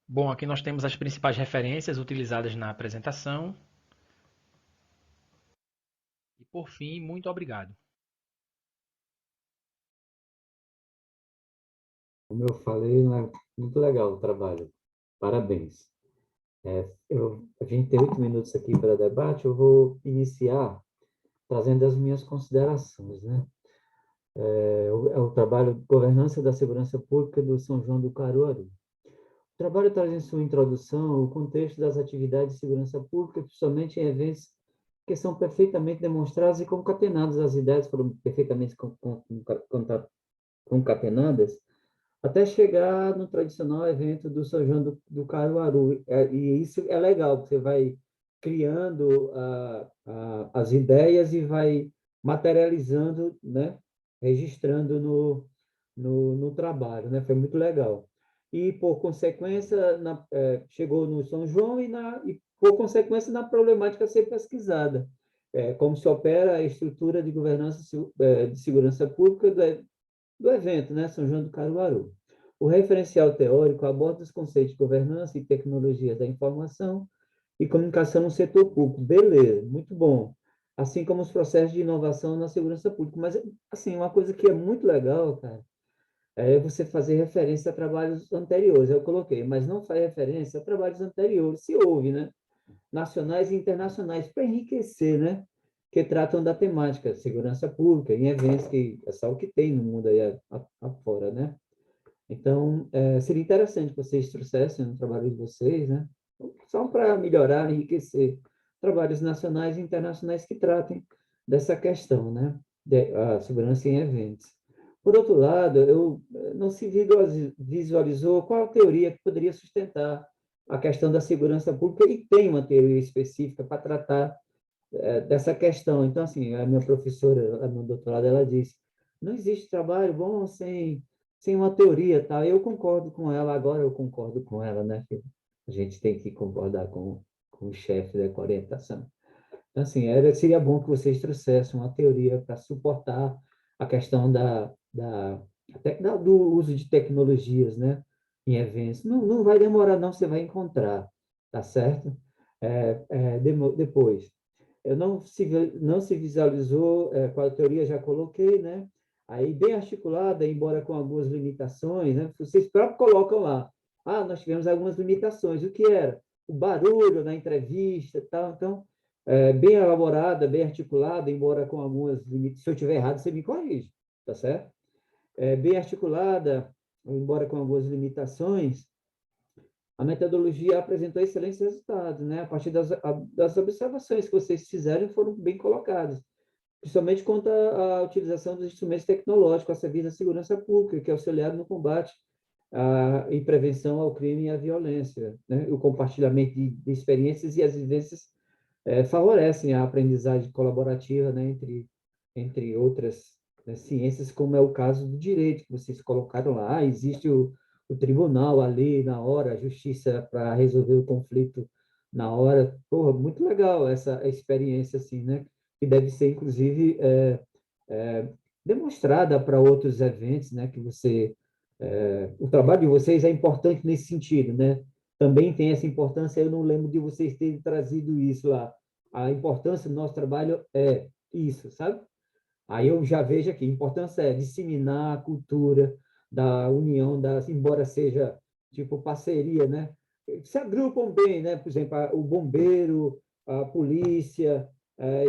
Bom, aqui nós temos as principais referências utilizadas na apresentação. E por fim, muito obrigado. Como eu falei, né, muito legal o trabalho. Parabéns. A gente tem 8 minutos aqui para debate, eu vou iniciar trazendo as minhas considerações, né? O trabalho de governança da segurança pública do São João do Caruaru. O trabalho traz em sua introdução o contexto das atividades de segurança pública, principalmente em eventos que são perfeitamente demonstrados e concatenados, as ideias foram perfeitamente concatenadas, até chegar no tradicional evento do São João do Caruaru. E isso é legal, você vai criando as ideias e vai materializando, né? Registrando no trabalho, né? Foi muito legal. E, por consequência, chegou no São João e, por consequência, na problemática a ser pesquisada. Como se opera a estrutura de governança de segurança pública do evento, né? São João do Caruaru. O referencial teórico aborda os conceitos de governança e tecnologia da informação e comunicação no setor público. Beleza, muito bom. Assim como os processos de inovação na segurança pública. Mas, assim, uma coisa que é muito legal, cara, é você fazer referência a trabalhos anteriores. Eu coloquei, mas não faz referência a trabalhos anteriores. Se houve, né? Nacionais e internacionais, para enriquecer, né? que tratam da temática segurança pública em eventos, que é só o que tem no mundo aí afora, né? Então, seria interessante que vocês trouxessem no trabalho de vocês, né? Só para melhorar, enriquecer trabalhos nacionais e internacionais que tratem dessa questão, né? A segurança em eventos. Por outro lado, não se visualizou qual a teoria que poderia sustentar a questão da segurança pública, e tem uma teoria específica para tratar dessa questão. Então, assim, a minha professora, no doutorado, ela disse, não existe trabalho bom sem uma teoria, tá? Eu concordo com ela, agora eu concordo com ela, né? Que a gente tem que concordar com o chefe da orientação. Então, assim, seria bom que vocês trouxessem uma teoria para suportar a questão do uso de tecnologias, né? Em eventos. Não vai demorar, não, você vai encontrar, tá certo? Depois, não se visualizou qual a teoria, já coloquei, né? Aí, bem articulada, embora com algumas limitações, né? Vocês próprios colocam lá. Nós tivemos algumas limitações. O que era? O barulho na entrevista e tal. Então, bem elaborada, bem articulada, embora com algumas limitações. Se eu estiver errado, você me corrige, tá certo? Bem articulada, embora com algumas limitações, a metodologia apresentou excelentes resultados, né? A partir das observações que vocês fizeram, foram bem colocadas, principalmente quanto à utilização dos instrumentos tecnológicos a serviço da segurança pública, que auxiliaram no combate e prevenção ao crime e à violência, né? O compartilhamento de experiências e as vivências favorecem a aprendizagem colaborativa, né? Entre outras, né, ciências, como é o caso do direito, que vocês colocaram lá. Existe o tribunal ali na hora, a justiça para resolver o conflito na hora. Porra, muito legal essa experiência, assim, né? Que deve ser, inclusive, demonstrada para outros eventos, né? Que o trabalho de vocês é importante nesse sentido, né? Também tem essa importância, eu não lembro de vocês terem trazido isso lá. A importância do nosso trabalho é isso, sabe? Aí eu já vejo aqui, a importância é disseminar a cultura da união, embora seja tipo parceria, né? Se agrupam bem, né? Por exemplo, o bombeiro, a polícia,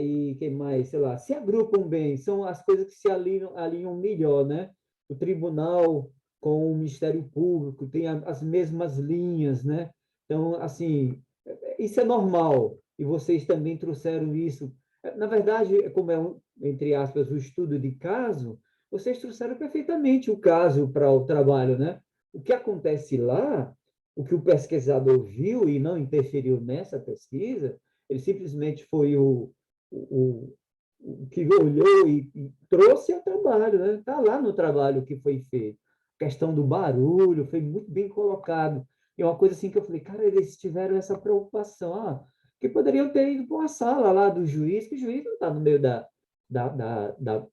e quem mais, sei lá, se agrupam bem, são as coisas que se alinham melhor, né? O tribunal com o Ministério Público tem as mesmas linhas, né? Então, assim, isso é normal, e vocês também trouxeram isso. Na verdade, como entre aspas, o estudo de caso, vocês trouxeram perfeitamente o caso para o trabalho, né? O que acontece lá, o que o pesquisador viu e não interferiu nessa pesquisa, ele simplesmente foi o que olhou e trouxe ao trabalho, né? Está lá no trabalho que foi feito. A questão do barulho foi muito bem colocado. E uma coisa assim que eu falei, cara, eles tiveram essa preocupação, que poderiam ter ido para uma sala lá do juiz, que o juiz não está no meio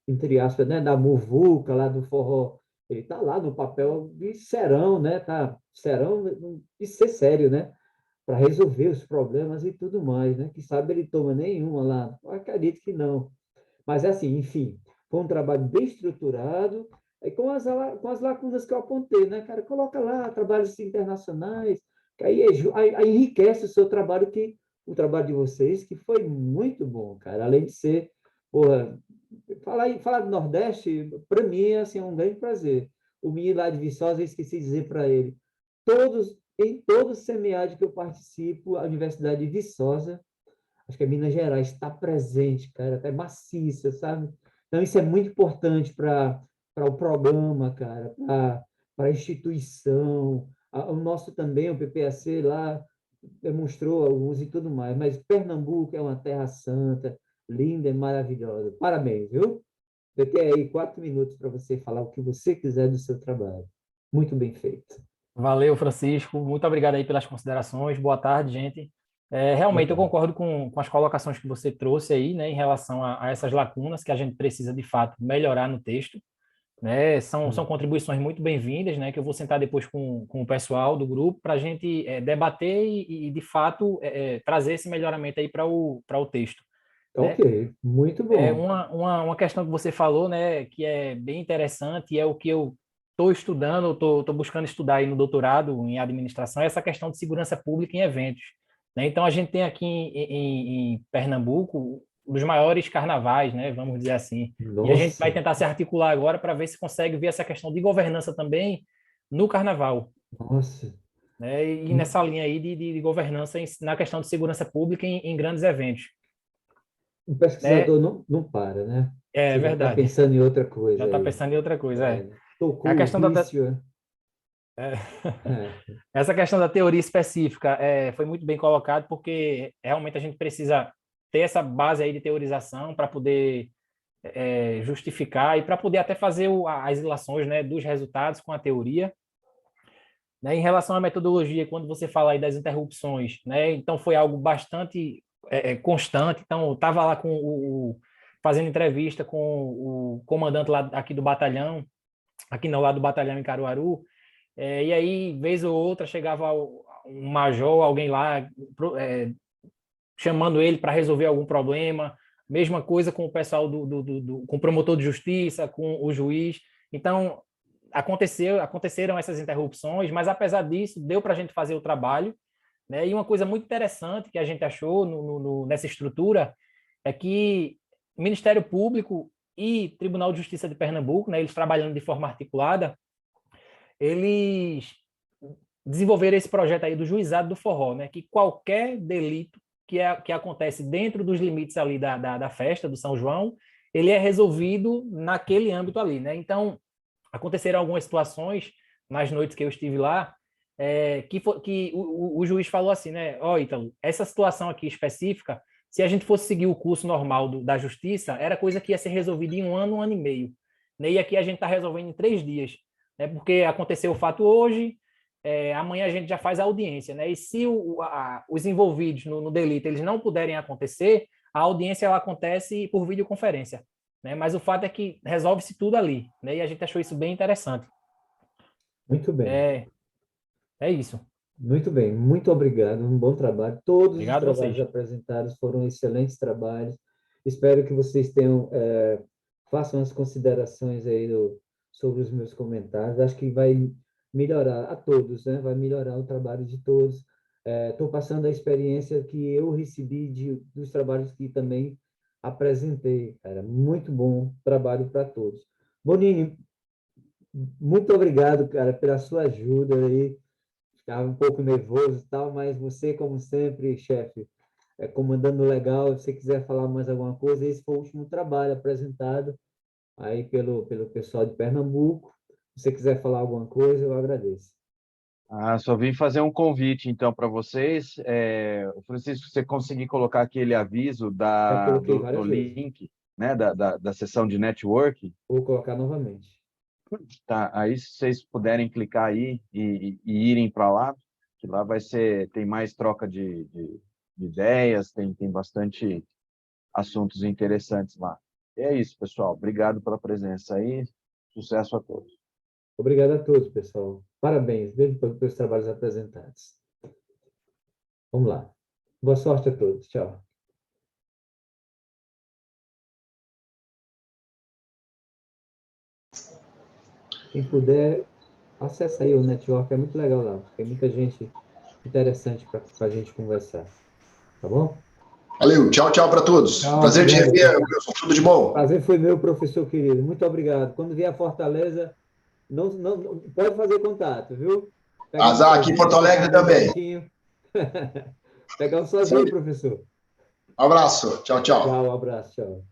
entre aspas, né, da muvuca, lá do forró. Ele está lá no papel de serão, né? Serão de ser sério, né? Para resolver os problemas e tudo mais, né? Que sabe ele toma nenhuma lá. Eu acredito que não. Mas, assim, enfim, foi um trabalho bem estruturado, e com as lacunas que eu apontei, né, cara? Coloca lá trabalhos internacionais, que aí enriquece o seu trabalho, o trabalho de vocês, que foi muito bom, cara. Além de ser, porra, falar do Nordeste, para mim, é assim, um grande prazer. O menino lá de Viçosa, eu esqueci de dizer para ele, em todo o SEMEAD que eu participo, a Universidade de Viçosa, acho que a Minas Gerais está presente, cara, até maciça, sabe? Então, isso é muito importante para o programa, cara, para a instituição. O nosso também, o PPAC lá, demonstrou alguns e tudo mais, mas Pernambuco é uma terra santa, linda e maravilhosa. Parabéns, viu? Eu tenho aí 4 minutos para você falar o que você quiser do seu trabalho. Muito bem feito. Valeu, Francisco. Muito obrigado aí pelas considerações. Boa tarde, gente. Realmente, eu concordo com as colocações que você trouxe aí, né, em relação a essas lacunas que a gente precisa, de fato, melhorar no texto, né? São contribuições muito bem-vindas, né, que eu vou sentar depois com o pessoal do grupo para a gente debater e, de fato, trazer esse melhoramento aí para o texto. Né? Ok, muito bom. Uma questão que você falou, né, que é bem interessante e é o que eu estou estudando, estou buscando estudar aí no doutorado em administração, é essa questão de segurança pública em eventos. Né? Então, a gente tem aqui em Pernambuco dos maiores carnavais, né? Vamos dizer assim. E a gente vai tentar se articular agora para ver se consegue ver essa questão de governança também no carnaval. Nossa. Né? E nessa linha aí de governança na questão de segurança pública em grandes eventos. O pesquisador não para, né? É Você verdade. Já está pensando em outra coisa. Já está pensando em outra coisa, Tocou a questão o vício, Essa questão da teoria específica foi muito bem colocado, porque realmente a gente precisa ter essa base aí de teorização para poder justificar e para poder até fazer as ilações, né, dos resultados com a teoria. Né? Em relação à metodologia, quando você fala aí das interrupções, né, então foi algo bastante constante. Então, eu estava lá fazendo entrevista com o comandante lá aqui do batalhão, lá do batalhão em Caruaru, e aí, vez ou outra, chegava um major, alguém lá, chamando ele para resolver algum problema. Mesma coisa com o pessoal com o promotor de justiça, com o juiz. Então, aconteceram essas interrupções, mas apesar disso, deu para a gente fazer o trabalho. Né? E uma coisa muito interessante que a gente achou nessa estrutura é que o Ministério Público e Tribunal de Justiça de Pernambuco, né, eles trabalhando de forma articulada, eles desenvolveram esse projeto aí do juizado do forró, né, que qualquer delito que acontece dentro dos limites ali da festa do São João, ele é resolvido naquele âmbito ali, né? Então, aconteceram algumas situações nas noites que eu estive lá, que o juiz falou assim, né? Ítalo, essa situação aqui específica, se a gente fosse seguir o curso normal da justiça, era coisa que ia ser resolvida em um ano e meio. Né? E aqui a gente está resolvendo em 3 dias. Né? Porque aconteceu o fato hoje, amanhã a gente já faz a audiência. Né? E se os envolvidos no delito eles não puderem acontecer, a audiência ela acontece por videoconferência. Né? Mas o fato é que resolve-se tudo ali. Né? E a gente achou isso bem interessante. Muito bem. É isso. Muito bem, muito obrigado, um bom trabalho. Todos os trabalhos vocês. apresentados foram excelentes trabalhos. Espero que vocês façam as considerações aí sobre os meus comentários. Acho que vai melhorar a todos, né? Vai melhorar o trabalho de todos. Estou passando a experiência que eu recebi dos trabalhos que também apresentei. Era muito bom trabalho para todos. Bonini, muito obrigado, cara, pela sua ajuda aí. Ficava um pouco nervoso e tal, mas você, como sempre, chefe, comandando legal. Se você quiser falar mais alguma coisa, esse foi o último trabalho apresentado aí pelo pessoal de Pernambuco. Se você quiser falar alguma coisa, eu agradeço. Só vim fazer um convite, então, para vocês. Francisco, se você conseguir colocar aquele aviso do link, né, da sessão de network. Vou colocar novamente. Tá, aí se vocês puderem clicar aí e irem para lá, que lá tem mais troca de ideias, tem bastante assuntos interessantes lá. E é isso, pessoal. Obrigado pela presença aí. Sucesso a todos. Obrigado a todos, pessoal. Parabéns mesmo pelos trabalhos apresentados. Vamos lá. Boa sorte a todos. Tchau. Quem puder, acessa aí o network, é muito legal lá. Tem muita gente interessante para a gente conversar. Tá bom? Valeu, tchau, tchau para todos. Tchau, prazer te rever, Wilson. Tudo de bom. Prazer foi meu, professor querido. Muito obrigado. Quando vier a Fortaleza, não pode fazer contato, viu? Azar aqui em Porto Alegre também. Pegar um sozinho, professor. Um abraço. Tchau, tchau. Tchau, um abraço. Tchau.